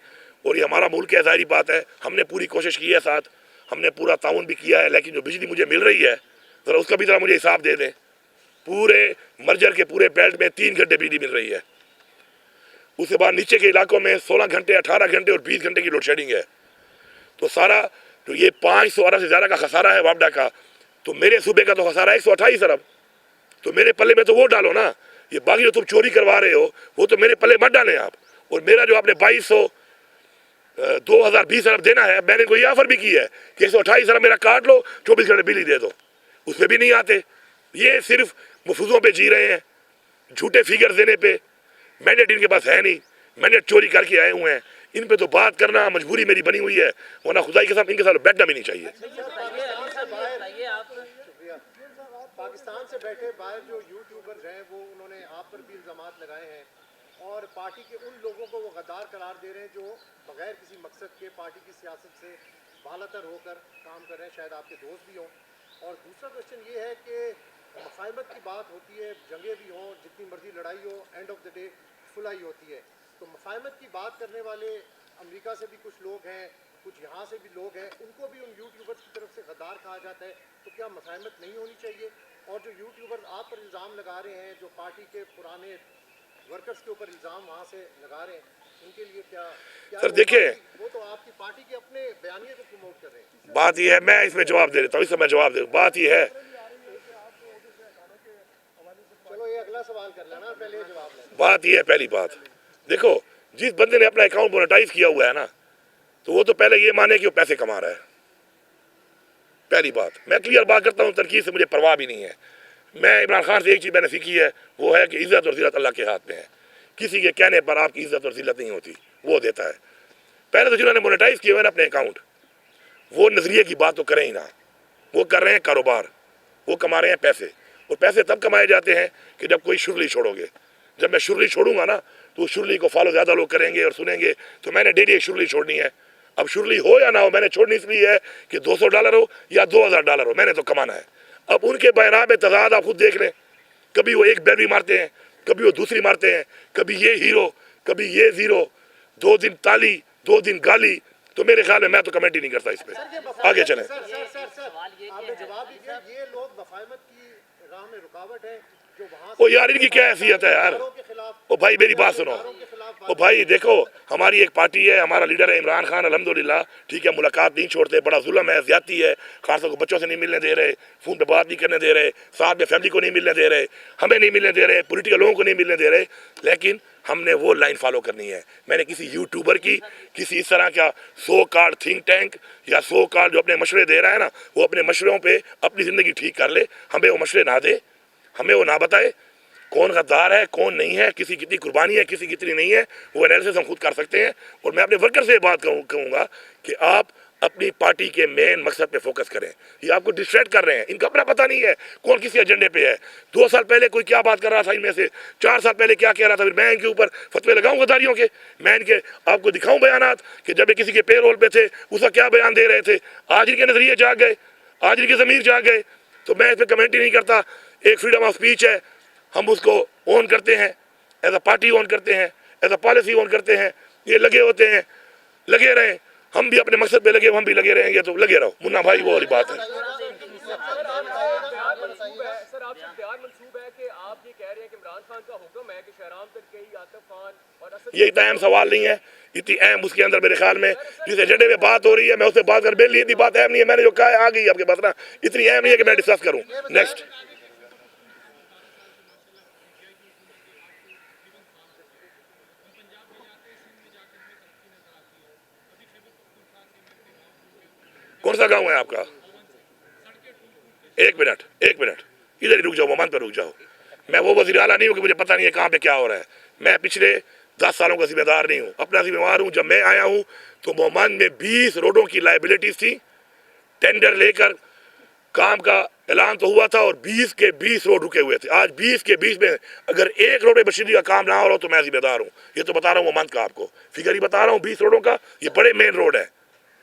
اور یہ ہمارا ملک ہے، ظاہری بات ہے. ہم نے پوری کوشش کی ہے، ساتھ ہم نے پورا تعاون بھی کیا ہے، لیکن جو بجلی مجھے مل رہی ہے ذرا اس کا بھی ذرا مجھے حساب دے دیں. پورے مرجر کے پورے بیلٹ میں 3 گھنٹے بجلی مل رہی ہے. اس کے بعد نیچے کے علاقوں میں 16 گھنٹے، 18 گھنٹے اور 20 گھنٹے کی لوڈ شیڈنگ ہے. تو سارا تو یہ 500 ارب سے زیادہ کا خسارہ ہے وابڈا کا. تو میرے صوبے کا تو خسارہ 128 ارب. تو میرے پلے میں تو وہ ڈالو نا. یہ باقی جو تم چوری کروا رہے ہو وہ تو میرے پلے مت ڈالیں آپ. اور میرا جو آپ نے 2020 ارب دینا ہے، میں نے کوئی آفر بھی کی ہے کہ 128 ارب میرا کاٹ لو، 24 گھنٹے بجلی دے دو. اس پہ بھی نہیں آتے. یہ صرف مفروضوں پہ جی رہے ہیں، جھوٹے فیگر دینے پہ. مینڈیٹ ان کے پاس ہے نہیں، مینڈیٹ چوری کر کے آئے ہوئے ہیں. ان پہ تو بات کرنا مجبوری میری بنی ہوئی ہے، ورنہ خدائی کے ساتھ ان کے ساتھ بیٹھنا بھی نہیں چاہیے. پاکستان سے بیٹھے باہر جو یوٹیوبرز ہیں وہ انہوں نے آپ پر بھی الزامات لگائے ہیں اور پارٹی کے ان لوگوں کو وہ غدار قرار دے رہے ہیں جو بغیر کسی مقصد کے پارٹی کی سیاست سے بالاتر ہو کر کام کر رہے ہیں. شاید آپ کے دوست بھی ہوں. اور دوسرا کوشچن یہ ہے کہ مفاہمت کی بات ہوتی ہے، جنگیں بھی ہوں، جتنی مرضی لڑائی ہو، اینڈ آف دا ڈے فلائی ہوتی ہے. تو مفاہمت کی بات کرنے والے امریکہ سے بھی کچھ لوگ ہیں، کچھ یہاں سے بھی لوگ ہیں، ان کو بھی ان یوٹیوبرز کی طرف سے غدار کہا جاتا ہے. تو کیا مفاہمت نہیں ہونی چاہیے؟ اور جو یوٹیوبرز آپ پر الزام لگا رہے ہیں، جو پارٹی کے پرانے ورکرز کے اوپر الزام وہاں سے لگا رہے ہیں، ان کے لیے کیا سر دیکھیں، وہ تو آپ کی پارٹی کے اپنے بیانیے کو پروموٹ کر رہے ہیں. بات یہ ہے، میں اس میں جواب دے دیتا ہوں، اس میں میں جواب دے. بات یہ ہے، چلو یہ اگلا سوال کر لینا، پہلے یہ جواب لیں. بات یہ ہے، پہلی بات دیکھو، جس بندے نے اپنا اکاؤنٹ مونیٹائز کیا ہوا ہے نا، تو وہ تو پہلے یہ مانے کہ وہ پیسے کما رہا ہے. پہلی بات میں کلیئر بات کرتا ہوں، تنقید سے مجھے پرواہ بھی نہیں ہے. میں عمران خان سے ایک چیز میں نے سیکھی ہے، وہ ہے کہ عزت اور ذلت اللہ کے ہاتھ میں ہے. किसी के कहने पर आपकी इज्जत और जिल्लत नहीं होती, वो देता है। पहले तो जिन्होंने मोनेटाइज किए हुए ना अपने अकाउंट, वो नजरिए की बात तो करें ही ना, वो कर रहे हैं कारोबार, वो कमा रहे हैं पैसे। और पैसे तब कमाए जाते हैं कि जब कोई शुरली छोड़ोगे। जब मैं शुरली छोड़ूंगा ना तो उस शुरली को फॉलो ज़्यादा लोग करेंगे और सुनेंगे, तो मैंने डेली एक शुरली छोड़नी है। अब शुरली हो या ना हो, मैंने छोड़नी इसलिए है कि $200 हो या $2000 हो, मैंने तो कमाना है। अब उनके बहराब तजाद आप खुद देख लें, कभी वो एक बैर भी मारते हैं, कभी वो दूसरी मारते हैं, कभी ये हीरो कभी ये जीरो, 2 दिन ताली 2 दिन गाली। तो मेरे ख्याल में मैं तो कमेंट ही नहीं करता इस पर। आगे चलें। आपने जवाब भी दिया, ये लोग वफायमत की राह में रुकावट है जो वहाँ ओ यार इनकी क्या हैसियत है यार। के खिलाफ ओ भाई मेरी बात सुनो, ओ भाई देखो हमारी एक पार्टी है, हमारा लीडर है इमरान खान, अल्हम्दुलिल्लाह ठीक है, मुलाकात नहीं छोड़ते, बड़ा जुल्म है, ज्यादती है, खासतौर को बच्चों से नहीं मिलने दे रहे, फ़ोन पे बात नहीं करने दे रहे, साथ में फैमिली को नहीं मिलने दे रहे, हमें नहीं मिलने दे रहे, पॉलिटिकल लोगों को नहीं मिलने दे रहे। लेकिन हमने वो लाइन फॉलो करनी है। मैंने किसी यूट्यूबर की, किसी इस तरह का सो कार्ड थिंक टैंक या सो कार्ड जो अपने मशवरे दे रहा है ना, वो अपने मशवरों पे अपनी ज़िंदगी ठीक कर ले, हमें वो मशवरे ना दे, हमें वो ना बताए कौन गद्दार है कौन नहीं है, किसी कितनी कुर्बानी है किसी कितनी नहीं है, वो एनालिसिस हम खुद कर सकते हैं। और मैं अपने वर्कर से बात कहूँगा कि आप अपनी पार्टी के मेन मकसद पे फोकस करें। ये आपको डिस्ट्रैक्ट कर रहे हैं, इनका अपना पता नहीं है कौन किसी एजेंडे पे है। 2 साल पहले कोई क्या बात कर रहा था इनमें से, 4 साल पहले क्या कह रहा था, फिर मैं इनके ऊपर फतवे लगाऊं गद्दारियों के, मैं इनके आपको दिखाऊं बयानात कि जब ये किसी के पे रोल पे थे उसका क्या बयान दे रहे थे। आज इनके नजरिए जाग गए, आज इनकी ज़मीर जाग गए, तो मैं इस पर कमेंट ही नहीं करता। एक फ्रीडम ऑफ स्पीच है, हम उसको ऑन करते हैं, एज अ पार्टी ऑन करते हैं, एज अ पॉलिसी ऑन करते हैं। ये लगे होते हैं, लगे रहें, हम भी अपने मकसद पे लगे, हम भी लगे रहेंगे, तो लगे रहो मुन्ना भाई, वो वाली बात है। सर आपसे बयान मंसूब है कि आप ये कह रहे हैं कि इमरान खान का हुक्म है कि शहराम तक आतिफ खान और असद, ये इतना अहम सवाल नहीं है, इतनी अहम उसके अंदर मेरे ख्याल में जिस एजेंडे में बात हो रही है मैं उससे बात कर, मेरे लिए इतनी बात अहम नहीं है, मैंने जो कहा है आ गई आपके पास ना, इतनी अहम नहीं है कि मैं डिस्कस करूँ। नेक्स्ट कौन सा गाँव है आपका? एक मिनट इधर ही रुक जाओ, मोमन पर रुक जाओ। मैं वो वज़ीर आला नहीं हूँ कि मुझे पता नहीं है कहाँ पे क्या हो रहा है। मैं पिछले 10 सालों का जिम्मेदार नहीं हूँ, अपना जिम्मेवार हूँ। जब मैं आया हूँ तो मोमन में 20 रोडों की लाइबिलिटीज थी, टेंडर लेकर काम का ऐलान तो हुआ था और 20 के 20 रोड रुके हुए थे। आज 20 के 20 में अगर 1 रोड में बशीरी का काम ना हो रहा तो मैं जिम्मेदार हूँ। ये तो बता रहा हूँ मोमन का, आपको फिगर ही बता रहा हूँ 20 रोडों का। ये बड़े मेन रोड है,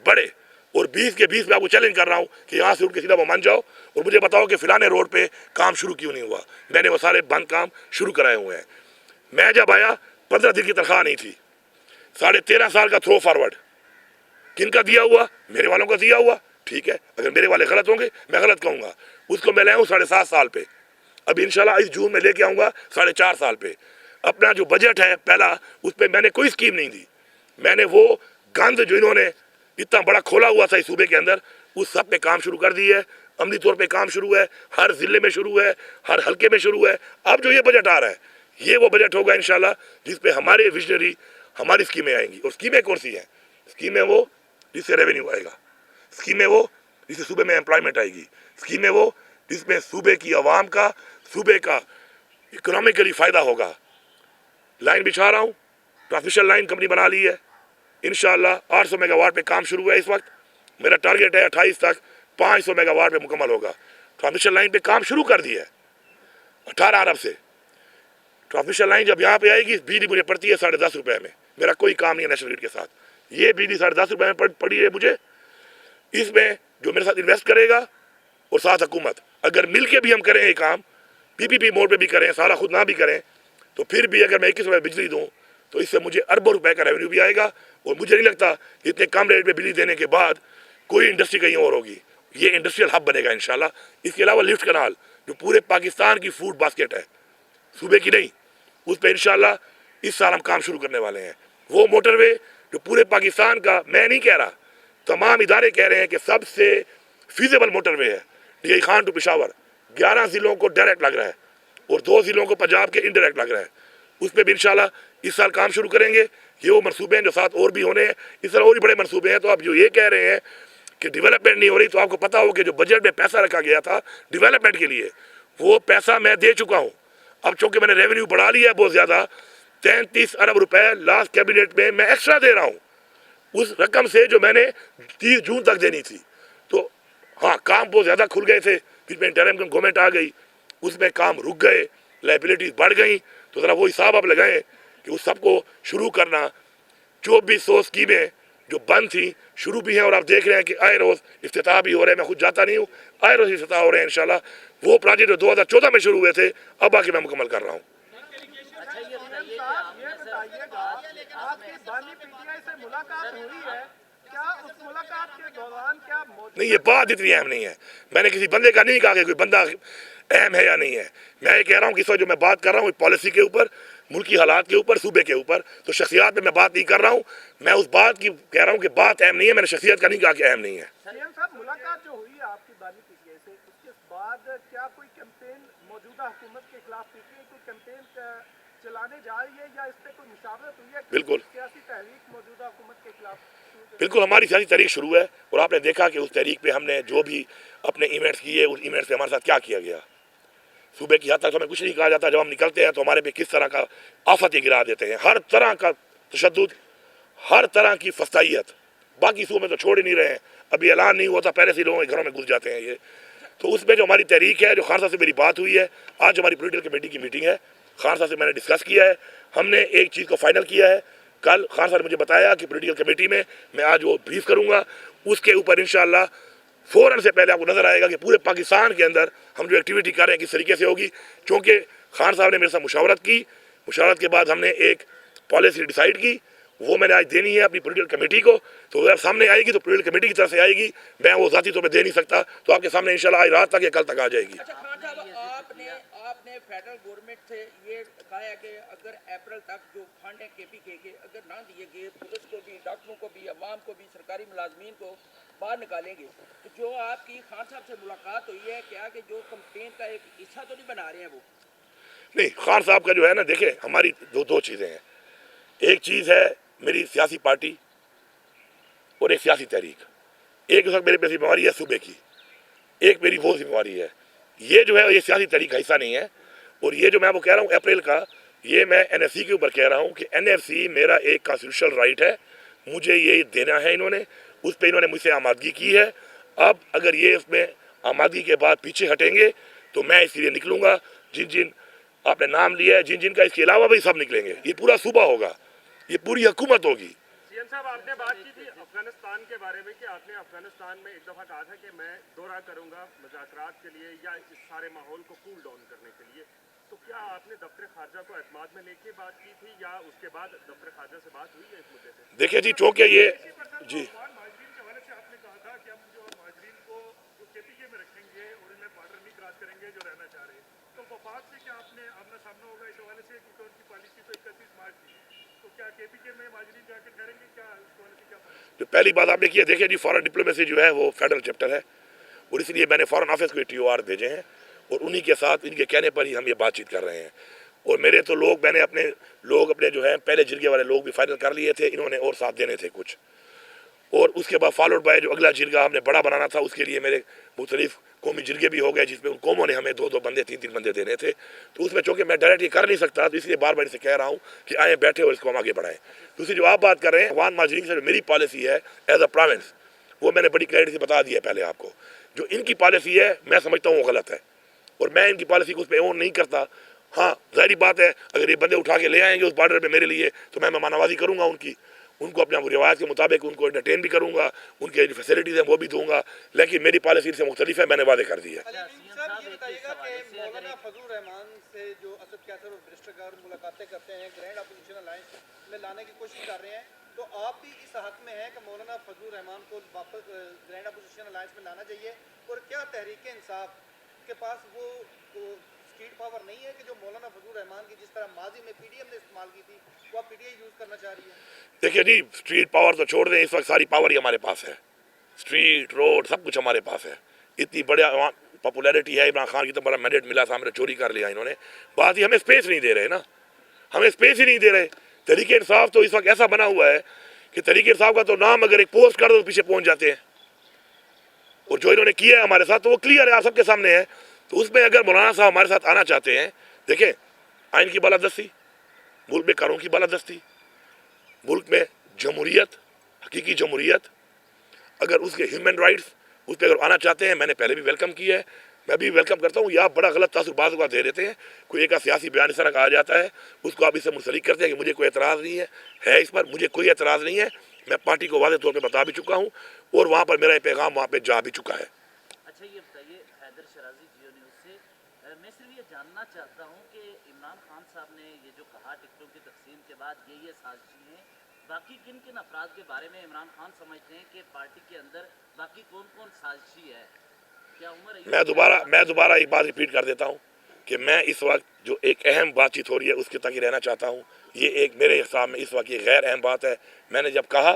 बड़े, और 20 के 20 में आपको चैलेंज कर रहा हूँ कि यहाँ से उठ के सीधा मोमन जाओ और मुझे बताओ कि फिलाने रोड पे काम शुरू क्यों नहीं हुआ। मैंने वो सारे बंद काम शुरू कराए हुए हैं। मैं जब आया 15 दिन की तनख्वाह नहीं थी, 13.5 साल का थ्रो फॉरवर्ड किनका दिया हुआ? मेरे वालों का दिया हुआ। ठीक है, अगर मेरे वाले गलत होंगे मैं गलत कहूँगा। उसको मैं लाया हूँ 7.5 साल पे, अब इंशाल्लाह इस जून में लेके आऊँगा 4.5 साल पे। अपना जो बजट है पहला, उस पर मैंने कोई स्कीम नहीं दी। मैंने वो गंद जो इन्होंने इतना बड़ा खोला हुआ था इस सूबे के अंदर, उस सब पे काम शुरू कर दी है। अमली तौर पे काम शुरू है, हर ज़िले में शुरू है, हर हल्के में शुरू है। अब जो ये बजट आ रहा है ये वो बजट होगा इंशाल्लाह जिस पे हमारे विजनरी हमारी स्कीमें आएंगी। और स्कीमें कौन सी हैं? स्कीमें वो जिससे रेवेन्यू आएगा, स्कीमें वो जिससे सूबे में एम्प्लॉयमेंट आएगी, स्कीमें वो जिसमें सूबे की आवाम का, सूबे का इकोनॉमिकली फ़ायदा होगा। लाइन बिछा रहा हूँ, ट्रांसमिशन लाइन कंपनी बना ली है, इंशाल्लाह 800 मेगावाट पे काम शुरू है। इस वक्त मेरा टारगेट है 28 तक 500 मेगावाट पे मुकम्मल होगा। ट्रांसमिशन लाइन पे काम शुरू कर दिया है 18 अरब से। ट्रांसमिशन लाइन जब यहाँ पे आएगी, बिजली मुझे पड़ती है 10.5 रुपये में। मेरा कोई काम नहीं है नेशनल ग्रिड के साथ, ये बिजली 10.5 रुपये में पड़ी है मुझे। इसमें जो मेरे साथ इन्वेस्ट करेगा और साथ हुकूमत, अगर मिल के भी हम करें ये काम, PPP मोड पे भी करें, सारा खुद ना भी करें, तो फिर भी अगर मैं 21 रुपये बिजली दूँ तो इससे मुझे अरबों रुपए का रेवेन्यू भी आएगा। और मुझे नहीं लगता इतने कम रेट पे बिजली देने के बाद कोई इंडस्ट्री कहीं और होगी। ये इंडस्ट्रियल हब बनेगा इंशाल्लाह। इसके अलावा लिफ्ट कनाल जो पूरे पाकिस्तान की फूड बास्केट है, सूबे की नहीं, उस पर इंशाल्लाह इस साल हम काम शुरू करने वाले हैं। वो मोटरवे जो पूरे पाकिस्तान का, मैं नहीं कह रहा, तमाम इदारे कह रहे हैं कि सबसे फीजेबल मोटरवे है। DI खान टू पेशावर 11 ज़िलों को डायरेक्ट लग रहा है और 2 ज़िलों को पंजाब के इनडायरेक्ट लग रहा है। उस पर भी इंशाल्लाह इस साल काम शुरू करेंगे। ये वो मनसूबे हैं जो साथ और भी होने हैं, इस तरह और भी बड़े मनसूबे हैं। तो आप जो ये कह रहे हैं कि डेवलपमेंट नहीं हो रही, तो आपको पता हो कि जो बजट में पैसा रखा गया था डेवलपमेंट के लिए, वो पैसा मैं दे चुका हूँ। अब चूँकि मैंने रेवेन्यू बढ़ा लिया है बहुत ज़्यादा, 33 अरब रुपए लास्ट कैबिनेट में मैं एक्स्ट्रा दे रहा हूँ उस रकम से जो मैंने 30 जून तक देनी थी। तो हाँ, काम बहुत ज़्यादा खुल गए थे, फिर में इंटरिम गवर्नमेंट आ गई, उसमें काम रुक गए, लाइबिलिटीज बढ़ गई। तो ज़रा वो हिसाब आप लगाएं कि उस सबको शुरू करना, 2400 स्कीमें जो बंद थी शुरू भी हैं, और आप देख रहे हैं कि आए रोज़ इफ्तिताह भी हो रहे हैं। मैं खुद जाता नहीं हूँ, आए रोज़ इफ्तिताह हो रहे हैं इंशाल्लाह। वो प्रोजेक्ट जो 2014 में शुरू हुए थे अब आके मैं मुकम्मल कर रहा हूँ। अच्छा, ये बताइए कि ये बताइएगा, आपकी बानी पीटीआई से मुलाकात हुई है, क्या उस मुलाकात के दौरान क्या नहीं, ये बात इतनी अहम नहीं है। मैंने किसी बंदे का नहीं कहा कि कोई बंदा अहम है या नहीं है। मैं ये कह रहा हूँ कि इस वक्त जो मैं बात कर रहा हूँ पॉलिसी के ऊपर, मुल्की हालात के ऊपर, सूबे के ऊपर, तो शख्सियात में मैं बात नहीं कर रहा हूँ। मैं उस बात की कह रहा हूँ कि बात अहम नहीं है, मैंने शख्सियत का नहीं कहा कि अहम नहीं है। सीएम साहब, मुलाकात जो हुई है आपकी बानी पीटीआई से, उसके बाद क्या कोई कैंपेन मौजूदा हुकूमत के खिलाफ पीटीआई कोई कैंपेन चलाने जा रही है या इस पे कोई मुशावरत हुई है? बिल्कुल सियासी तहरीक मौजूदा हुकूमत के खिलाफ बिल्कुल हमारी सियासी तहरीक शुरू है, और आपने देखा कि उस तहरीक पे हमने जो भी अपने इवेंट्स किए, उस इवेंट्स पे हमारे साथ क्या किया गया। सूबे की हद तक तो हमें कुछ नहीं कहा जाता, जब हम निकलते हैं तो हमारे पे किस तरह का आफत गिरा देते हैं, हर तरह का तशद्दुद, हर तरह की फसाइयत। बाकी सूबे में तो छोड़ ही नहीं रहे हैं, अभी ऐलान नहीं हुआ था पहले से लोगों के घरों में घुस जाते हैं ये। तो उसमें जो हमारी तहरीक है, जो खान साहब से मेरी बात हुई है, आज हमारी पॉलिटिकल कमेटी की मीटिंग है, खान साहब से मैंने डिस्कस किया है, हमने एक चीज़ को फाइनल किया है। कल खान साहब ने मुझे बताया कि पॉलिटिकल कमेटी में मैं आज वो ब्रीफ करूंगा, उसके ऊपर इंशाल्लाह फ़ौरन से पहले आपको नज़र आएगा कि पूरे पाकिस्तान के अंदर हम जो एक्टिविटी कर रहे हैं किस तरीके से होगी। क्योंकि खान साहब ने मेरे साथ मुशावरत की, मुशावरत के बाद हमने एक पॉलिसी डिसाइड की, वो मैंने आज देनी है अपनी पॉलिटिकल कमेटी को। तो अगर सामने आएगी तो पॉलिटिकल कमेटी की तरफ से आएगी, मैं वो ज़ाती तौर पर दे नहीं सकता, तो आपके सामने इंशाल्लाह आज रात तक या कल तक आ जाएगी। अच्छा खान साहब, आपने फेडरल गवर्नमेंट से ये कहा है कि अगर अप्रैल तक जो फंड है केपीके के अगर ना दिए गए, पुलिस को भी, डॉक्टरों को भी, अवाम को भी, सरकारी मुलाजमीन को बाहर निकालेंगे। तो जो आपकी खान साहब से मुलाकात हुई है, क्या कि जो कंपेन का एक हिस्सा तो नहीं बना रहे हैं वो? नहीं, खान साहब का जो है ना, देखें हमारी दो चीज़ें हैं। एक चीज़ है मेरी सियासी पार्टी और एक सियासी तहरीक। एक उस वक्त मेरे पे जिम्मेवारी है सूबे की, एक मेरी वो जिम्मेवारी है। ये जो है ये सियासी तहरीक का हिस्सा नहीं है। और ये जो मैं आपको कह रहा हूँ अप्रैल का, ये मैं एनएफसी के ऊपर कह रहा हूँ कि एनएफसी मेरा एक कॉन्स्टिट्यूशनल राइट है, मुझे ये देना है। इन्होंने उस पर इन्होंने मुझसे आमादगी की है। अब अगर ये उसमें आमादगी के बाद पीछे हटेंगे तो मैं इसलिए निकलूँगा। जिन जिन आपने नाम लिया है, जिन जिन का इसके अलावा भी सब निकलेंगे, ये पूरा सूबा होगा, ये पूरी हुकूमत होगी। सीएम साहब, आपने बात की थी अफगानिस्तान के बारे में कि आपने अफगानिस्तान में एक दफ़ा कहा था कि मैं दौरा करूंगा मुज़ाकरात के लिए या इस सारे माहौल को कूल डाउन करने के लिए। तो क्या आपने दफ्तर खारजा को एतमाद में लेके बात की थी या उसके बाद दफ्तर खारजा से बात हुई है इस मुद्दे पे? देखिए जी, चूँकि ये जी महाजरीन के हवाले से आपने कहा था कि हम जो महाजरीन को जो केपीके में रखेंगे और इन्हें बॉर्डर नहीं क्रॉस करेंगे जो रहना चाह रहे हैं, तो वफाक से क्या आपने आमना सामना होगा इस हवाले से, क्योंकि उनकी पॉलिसी तो 31 मार्च थी। तो क्या केपीके में महाजरीन जाकर ठहरेंगे, क्या इस हवाले से क्या पॉलिसी? जो पहली बात आपने की है, देखिए जी, फॉरेन डिप्लोमेसी जो है वो फेडरल चैप्टर है, और इसलिए मैंने फॉरेन ऑफिस को TOR भेजे हैं, और उन्हीं के साथ इनके कहने पर ही हम ये बातचीत कर रहे हैं। और मेरे तो लोग, मैंने अपने लोग अपने जो है पहले जिरगे वाले लोग भी फाइनल कर लिए थे, इन्होंने और साथ देने थे कुछ। और उसके बाद फॉलोड बाय जो अगला जिरगा हमने बड़ा बनाना था, उसके लिए मेरे मुख्तलिफ कौमी जिरगे भी हो गए, जिसमें उन कौमों ने हमें 2-2 बंदे 3-3 बंदे देने थे। तो उसमें चूँकि मैं डायरेक्ट ये कर नहीं सकता, तो इसलिए बार बार इनसे कह रहा हूँ कि आए बैठे और इसको हम आगे बढ़ाएं। दूसरी जो आप बात कर रहे हैं अफगान महाजरीन से, मेरी पॉलिसी है एज अ प्रोविंस, वो मैंने बड़ी क्लैरिटी से बता दिया पहले आपको। जो इनकी पॉलिसी है मैं समझता हूँ वो गलत है, और मैं इनकी पॉलिसी को उस पर ऑन नहीं करता। हाँ, ज़ाहिर बात है अगर ये बंदे उठा के ले आएंगे उस बॉर्डर पे मेरे लिए, तो मैं मेहमानवाजी करूँगा उनको अपने रिवाज के मुताबिक उनको एंटरटेन भी करूँगा, उनके जो फैसिलिटीज़ हैं वो भी दूंगा, लेकिन मेरी पॉलिसी से मुख्तलिफ है, मैंने वादे कर दिए। सर ये बताइएगा कि मौलाना फजलुर रहमान से जो असद कैसर और बैरिस्टर गार मुलाकातें करते हैं, ग्रैंड अपोजिशन अलायंस में लाने की कोशिश कर रहे हैं, तो आप भी इस हक में हैं कि मौलाना फजलुर रहमान को वापस ग्रैंड अपोजिशन अलायंस में लाना चाहिए? और क्या तहरीक इंसाफ के पास वो स्ट्रीट पावर नहीं है कि जो मौलाना फजलुर रहमान की जिस तरह माजी में PDM ने इस्तेमाल की थी, वो आप PTI यूज़ करना चाह रही है? देखिए जी, स्ट्रीट पावर तो छोड़ दें, इस वक्त सारी पावर ही हमारे पास है, स्ट्रीट रोड सब कुछ हमारे पास है। इतनी बड़ा पॉपुलैरिटी है, इमरान खान की तो बड़ा मैंडेट मिला था, हमने चोरी कर लिया इन्होंने। बात ही हमें स्पेस नहीं दे रहे ना, हमें स्पेस ही नहीं दे रहे। तरीके इंसाफ तो इस वक्त ऐसा बना हुआ है कि तरीके इंसाफ का तो नाम अगर एक पोस्ट कर दो तो पीछे पहुंच जाते हैं, और जो इन्होंने किया है हमारे साथ तो वो क्लियर है, आप सबके सामने है। तो उसमें अगर मौलाना साहब हमारे साथ आना चाहते हैं, देखें आइन की बालादस्ती, मुल्क में कानून की बालादस्ती, मुल्क में जमहूरियत, हकीकी जमहूरियत, अगर उसके ह्यूमन राइट्स उस पर अगर आना चाहते हैं, मैंने पहले भी वेलकम किया है, मैं भी वेलकम करता हूँ। या बड़ा गलत तासुर बाज़ दे देते हैं, कोई एक सियासी बयान इस तरह का आ जाता है, उसको आप इससे मुंसलिक करते हैं कि मुझे कोई एतराज़ नहीं है इस पर, मुझे कोई एतराज़ नहीं है। मैं पार्टी को वाज़ेह तौर पर बता भी चुका हूँ और वहाँ पर मेरा ये पैगाम वहाँ पर जा भी चुका है। अच्छा ये बताइए हैदर शराजी जियो न्यूज़ से, मैं सिर्फ ये जानना चाहता हूँ कि इमरान खान साहब ने ये जो कहा टिकटों की तकसीम के बाद ये साजिशी हैं, बाकी किन किन अफराद के बारे में इमरान खान समझते हैं कि पार्टी के अंदर बाकी कौन कौन साजिशी है? क्या उम्र है? मैं दोबारा एक बात रिपीट कर देता हूँ कि मैं इस वक्त जो एक अहम बातचीत हो रही है उसके तक ही रहना चाहता हूँ। ये एक मेरे हिसाब में इस वक्त ये गैर अहम बात है। मैंने जब कहा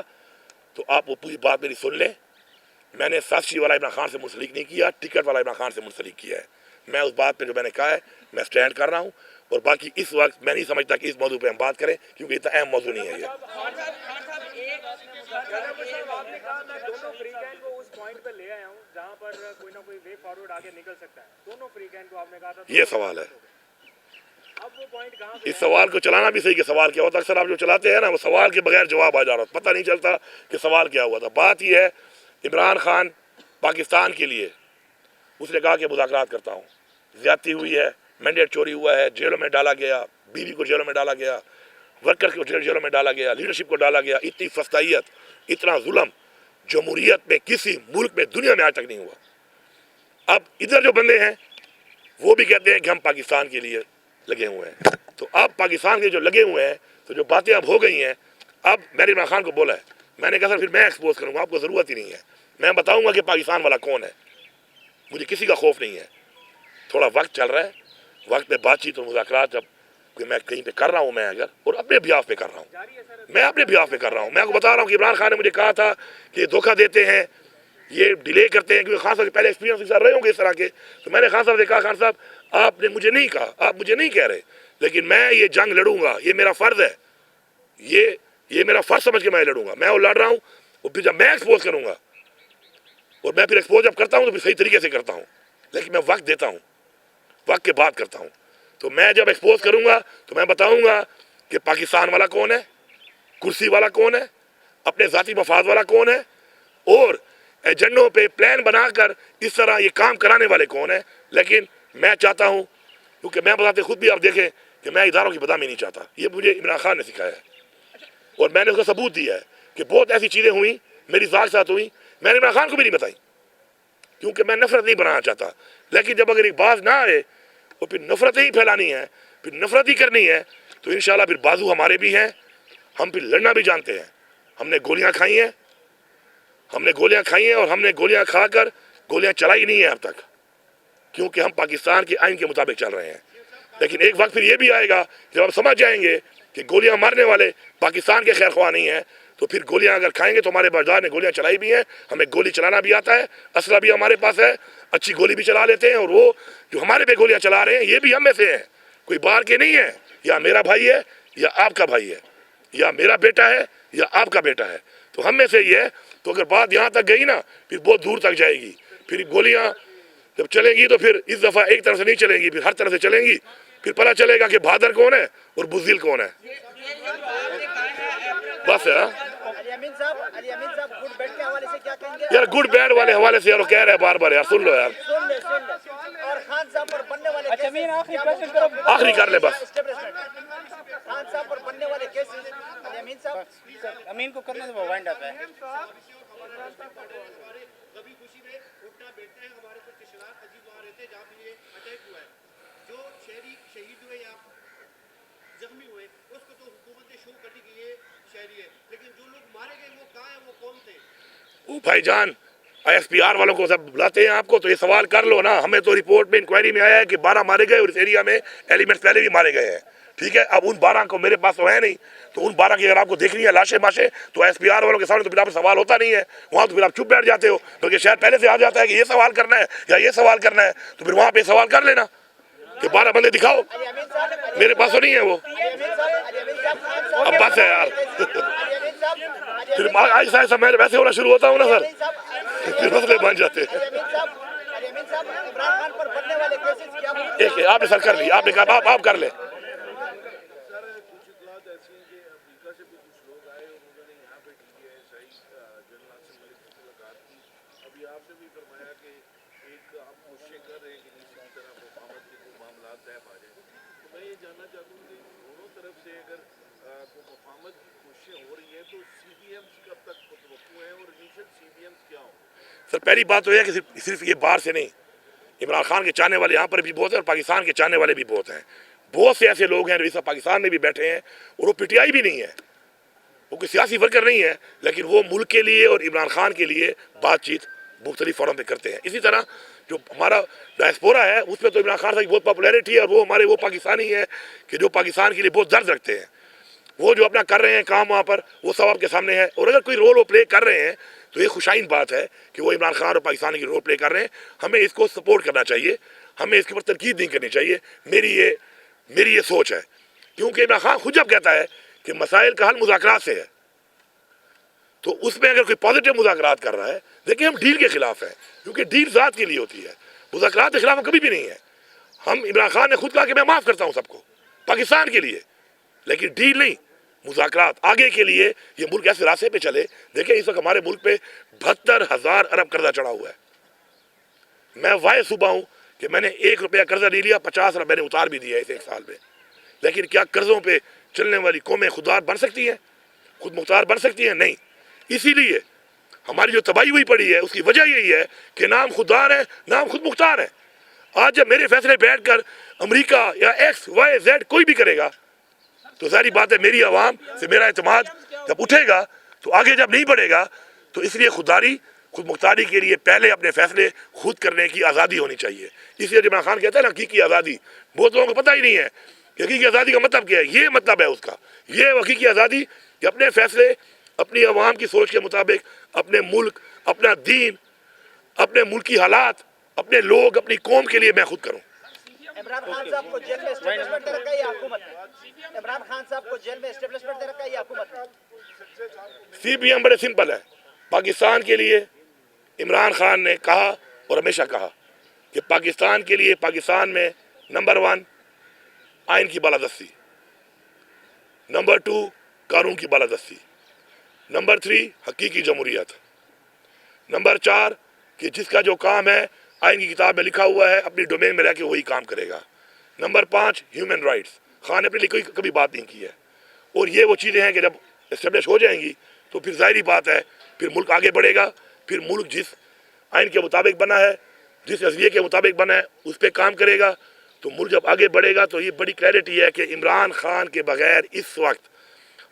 तो आप वो पूरी बात मेरी सुन लें। मैंने साजिशी वाला इमरान खान से मुंसलिक नहीं किया, टिकट वाला इमरान खान से मुंसलिक किया है। मैं उस बात पे जो मैंने कहा है मैं स्टैंड कर रहा हूँ और बाकी इस वक्त मैं नहीं समझता कि इस मौजू पे हम बात करें, क्योंकि इतना अहम मौजू नहीं है ये। आपने कहा मैं दोनों फ्री कैंड को उस पॉइंट पे ले आया हूँ जहाँ पर कोई ना कोई वे फॉरवर्ड आगे निकल सकता है। दोनों फ्री कैंड को आपने कहा था, ये सवाल है। अब वो पॉइंट कहाँ पे? इस सवाल को चलाना भी सही कि सवाल क्या होता है। अक्सर आप जो चलाते हैं ना, वो सवाल के बगैर जवाब आ जा रहा है, पता नहीं चलता कि सवाल क्या हुआ था। बात यह है, इमरान खान पाकिस्तान के लिए उसने कहा कि मुज़ाकरात करता हूँ, ज़्यादती हुई है, मैंडेट चोरी हुआ है, जेलों में डाला गया, बीवी को जेलों में डाला गया, वर्कर को जेलों में डाला गया, लीडरशिप को डाला गया। इतनी फस्तायत, इतना जुल्म जमहूरियत में किसी मुल्क में दुनिया में आज तक नहीं हुआ। अब इधर जो बंदे हैं वो भी कहते हैं कि हम पाकिस्तान के लिए लगे हुए हैं। तो अब पाकिस्तान के जो लगे हुए हैं, तो जो बातें अब हो गई हैं, अब मैंने इमरान खान को बोला है, मैंने कहा सर फिर मैं एक्सपोज करूँगा, आपको ज़रूरत ही नहीं है, मैं बताऊँगा कि पाकिस्तान वाला कौन है, मुझे किसी का खौफ नहीं है। थोड़ा वक्त चल रहा है, वक्त में बातचीत और मुज़ाकरात जब मैं कहीं पे कर रहा हूँ, मैं अगर और अपने बिहाफ पे कर रहा हूँ, मैं अपने बिहाफ पे कर रहा हूँ। मैं आपको बता रहा हूँ कि इमरान खान ने मुझे कहा था कि धोखा देते हैं, ये डिले करते हैं, क्योंकि खान साहब पहले एक्सपीरियंस के साथ रहे होंगे इस तरह के। तो मैंने खान साहब से कहा, खान साहब आपने मुझे नहीं कहा, आप मुझे नहीं कह रहे, लेकिन मैं ये जंग लड़ूंगा, ये मेरा फ़र्ज़ है, ये मेरा फ़र्ज़ समझ के मैं लड़ूंगा। मैं वो लड़ रहा हूँ, और फिर जब मैं एक्सपोज करूँगा, और मैं फिर एक्सपोज जब करता हूँ तो फिर सही तरीके से करता हूँ, लेकिन मैं वक्त देता हूँ, वक्त के बाद करता हूँ। तो मैं जब एक्सपोज करूँगा तो मैं बताऊँगा कि पाकिस्तान वाला कौन है, कुर्सी वाला कौन है, अपने ज़ाती मफाद वाला कौन है, और एजेंडों पे प्लान बनाकर इस तरह ये काम कराने वाले कौन है। लेकिन मैं चाहता हूँ, क्योंकि मैं बताते खुद भी आप देखें कि मैं इदारों की बदनामी नहीं चाहता, ये मुझे इमरान खान ने सिखाया है और मैंने उसका सबूत दिया है कि बहुत ऐसी चीज़ें हुई मेरी ज़ात के साथ हुई, मैंने इमरान खान को भी नहीं बताई, क्योंकि मैं नफरत नहीं बनाना चाहता। लेकिन जब अगर एक बात ना आए और फिर नफरत ही फैलानी है, फिर नफरत ही करनी है, तो इंशाल्लाह फिर बाजू हमारे भी हैं, हम फिर लड़ना भी जानते हैं। हमने गोलियां खाई हैं, और हमने गोलियां खाकर गोलियां चलाई नहीं है अब तक, क्योंकि हम पाकिस्तान के आइन के मुताबिक चल रहे हैं। लेकिन एक वक्त फिर ये भी आएगा जब हम समझ जाएंगे कि गोलियां मारने वाले पाकिस्तान के खैर ख्वाह नहीं हैं, तो फिर गोलियां अगर खाएंगे तो हमारे बरदार ने गोलियां चलाई भी हैं, हमें गोली चलाना भी आता है, असला भी हमारे पास है, अच्छी गोली भी चला लेते हैं, और वो जो हमारे पे गोलियां चला रहे हैं ये भी हम में से हैं, कोई बाहर के नहीं है। या मेरा भाई है या आपका भाई है, या मेरा बेटा है या आपका बेटा है, तो हम में से ही है। तो अगर बात यहाँ तक गई ना, फिर बहुत दूर तक जाएगी। फिर गोलियाँ जब चलेंगी तो फिर इस दफ़ा एक तरफ से नहीं चलेंगी, फिर हर तरफ से चलेंगी, फिर पता चलेगा कि बहादुर कौन है और बुज़दिल कौन है। बस है अली अमीन साहब गुड बैड के हवाले से क्या कहेंगे? यार, गुड बैड वाले हवाले से यार कह रहे हैं बार बार, यार सुन लो यार, सुन ले। और खान साहब पर बनने वाले आखिरी कर ले बस। खान साहब पर बनने वाले केसेस, अली अमीन साहब अमीन को करने दो, वाइंड अप है। कभी खुशी में उठना बैठना है, हमारे कुछ रिश्तेदार अजीब वहाँ रहते हैं जहाँ पे ये अटैक हुआ है, जो शहरी शहीद हुए या जख्मी हुए उसको तो हुकूमत ने शो करने की ये शहरी है, लेकिन जो लोग मारे गए वो कहाँ है, वो कौन थे? ओ भाईजान, ISPR वालों को सब बुलाते हैं आपको, तो ये सवाल कर लो ना। हमें तो रिपोर्ट में इंक्वायरी में आया है कि 12 मारे गए और इस एरिया में एलिमेंट्स पहले भी मारे गए हैं, ठीक है। अब उन 12 को मेरे पास तो है नहीं, तो उन 12 की अगर आपको देखनी है लाशें माशें, तो ISPR वालों के सामने तो फिर आप सवाल होता नहीं है, वहाँ तो फिर आप चुप बैठ जाते हो, बल्कि शायद पहले से आ जाता है कि ये सवाल करना है या ये सवाल करना है, तो फिर वहाँ पे सवाल कर लेना कि 12 बंदे दिखाओ, मेरे पास तो नहीं है वो। अब बस है यार फिर ऐसा ऐसा मैं वैसे होना शुरू होता हूँ ना सर, फिर मसले बन जाते हैं। एक आपने सर कर ली, आपने कहा आप कर ले। सर पहली बात तो यह है कि सिर्फ ये बाहर से नहीं, इमरान खान के चाहने वाले यहाँ पर भी बहुत हैं और पाकिस्तान के चाहने वाले भी बहुत हैं। बहुत से ऐसे लोग हैं जो इस वक्त पाकिस्तान में भी बैठे हैं और वो पीटीआई भी नहीं है, वो कोई सियासी वर्कर नहीं है, लेकिन वो मुल्क के लिए और इमरान खान के लिए बातचीत मुख्तलिफ फोरम पे करते हैं। इसी तरह जो हमारा डायस्पोरा है उसमें तो इमरान खान साहब की बहुत पॉपुलैरिटी है और वो हमारे वो पाकिस्तानी हैं कि जो पाकिस्तान के लिए बहुत दर्द रखते हैं। वो जो अपना कर रहे हैं काम वहाँ पर वो सब आपके सामने है, और अगर कोई रोल वो प्ले कर रहे हैं तो ये खुशाइन बात है कि वो इमरान खान और पाकिस्तान की रोल प्ले कर रहे हैं। हमें इसको सपोर्ट करना चाहिए, हमें इसके ऊपर तनकीद नहीं करनी चाहिए। मेरी ये सोच है, क्योंकि इमरान खान खुद जब कहता है कि मसाइल का हल मुज़ाकरात से है, तो उसमें अगर कोई पॉजिटिव मुज़ाकरात कर रहा है, देखिए हम डील के खिलाफ हैं, क्योंकि डील ज़ात के लिए होती है, मुज़ाकरात के खिलाफ कभी भी नहीं है। हम इमरान खान ने खुद कहा कि मैं माफ़ करता हूँ सबको पाकिस्तान के लिए, लेकिन डील नहीं, मुज़ाकरात आगे के लिए। ये मुल्क ऐसे रास्ते पे चले। देखिए इस वक्त हमारे मुल्क पे 72,000 अरब कर्जा चढ़ा हुआ है। मैं वाय सुबह हूँ कि मैंने 1 रुपया कर्जा नहीं लिया, 50 अरब मैंने उतार भी दिया इस 1 साल में। लेकिन क्या कर्जों पे चलने वाली कौमें खुददार बन सकती हैं, खुद मुख्तार बन सकती हैं? नहीं। इसीलिए हमारी जो तबाही हुई पड़ी है उसकी वजह यही है कि नाम खुददार है, नाम खुद मुख्तार है। आज जब मेरे फैसले बैठ कर अमरीका या XYZ कोई भी करेगा तो सारी बात है मेरी आवाम से मेरा एतमाद जब उठेगा तो आगे जब नहीं बढ़ेगा। तो इसलिए खुददारी खुद मुख्तारी के लिए पहले अपने फैसले खुद करने की आज़ादी होनी चाहिए। इसलिए इमरान खान कहता है ना हकीकी आज़ादी, बहुत लोगों को पता ही नहीं है कि हकीकी आज़ादी का मतलब क्या है। ये मतलब है उसका, ये हकीकी आज़ादी कि अपने फैसले अपनी आवाम की सोच के मुताबिक, अपने मुल्क, अपना दीन, अपने मुल्क की हालात, अपने लोग, अपनी कौम के लिए मैं खुद करूँ। इमरान खान साहब को जेल में एस्टेब्लिशमेंट दे रखा है या हुकूमत ने? इमरान खान साहब को जेल में एस्टेब्लिशमेंट दे रखा है या हुकूमत ने? CPM बड़े सिंपल है। पाकिस्तान के लिए इमरान खान ने कहा और हमेशा कहा कि पाकिस्तान के लिए पाकिस्तान में नंबर 1 आइन की बालादस्ती, नंबर 2 कानून की बालादस्ती, नंबर 3 हकीकी जमहूरियत, नंबर 4 कि जिसका जो काम है आइन की किताब में लिखा हुआ है अपनी डोमेन में रह के वही काम करेगा, नंबर 5 ह्यूमन राइट्स। खान ने अपने लिए कोई कभी बात नहीं की है। और ये वो चीज़ें हैं कि जब इस्टेब्लिश हो जाएंगी तो फिर ज़ाहिरी बात है फिर मुल्क आगे बढ़ेगा। फिर मुल्क जिस आइन के मुताबिक बना है, जिस नज़रिए के मुताबिक बना है उस पर काम करेगा। तो मुल्क जब आगे बढ़ेगा तो ये बड़ी क्लैरिटी है कि इमरान खान के बगैर इस वक्त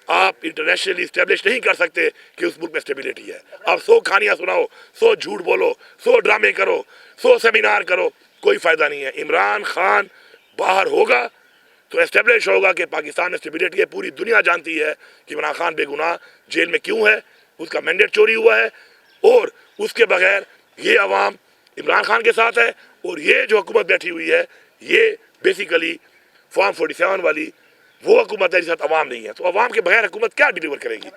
आप इंटरनेशनली इस्टेब्लिश नहीं कर सकते कि उस मुल्क में स्टेबिलिटी है। आप 100 कहानियाँ सुनाओ, 100 झूठ बोलो, 100 ड्रामे करो, 100 सेमिनार करो, कोई फ़ायदा नहीं है। इमरान खान बाहर होगा तो एस्टेब्लिश होगा कि पाकिस्तान में स्टेबिलिटी है। पूरी दुनिया जानती है कि इमरान खान बेगुनाह जेल में क्यों है, उसका मैंडेट चोरी हुआ है और उसके बगैर ये अवाम इमरान खान के साथ है। और ये जो हुकूमत बैठी हुई है ये बेसिकली फॉर्म 47 वाली वो हुकूमत है जिसके साथ अवाम नहीं है। तो अवाम के बगैर हुकूमत क्या डिलीवर करेगी?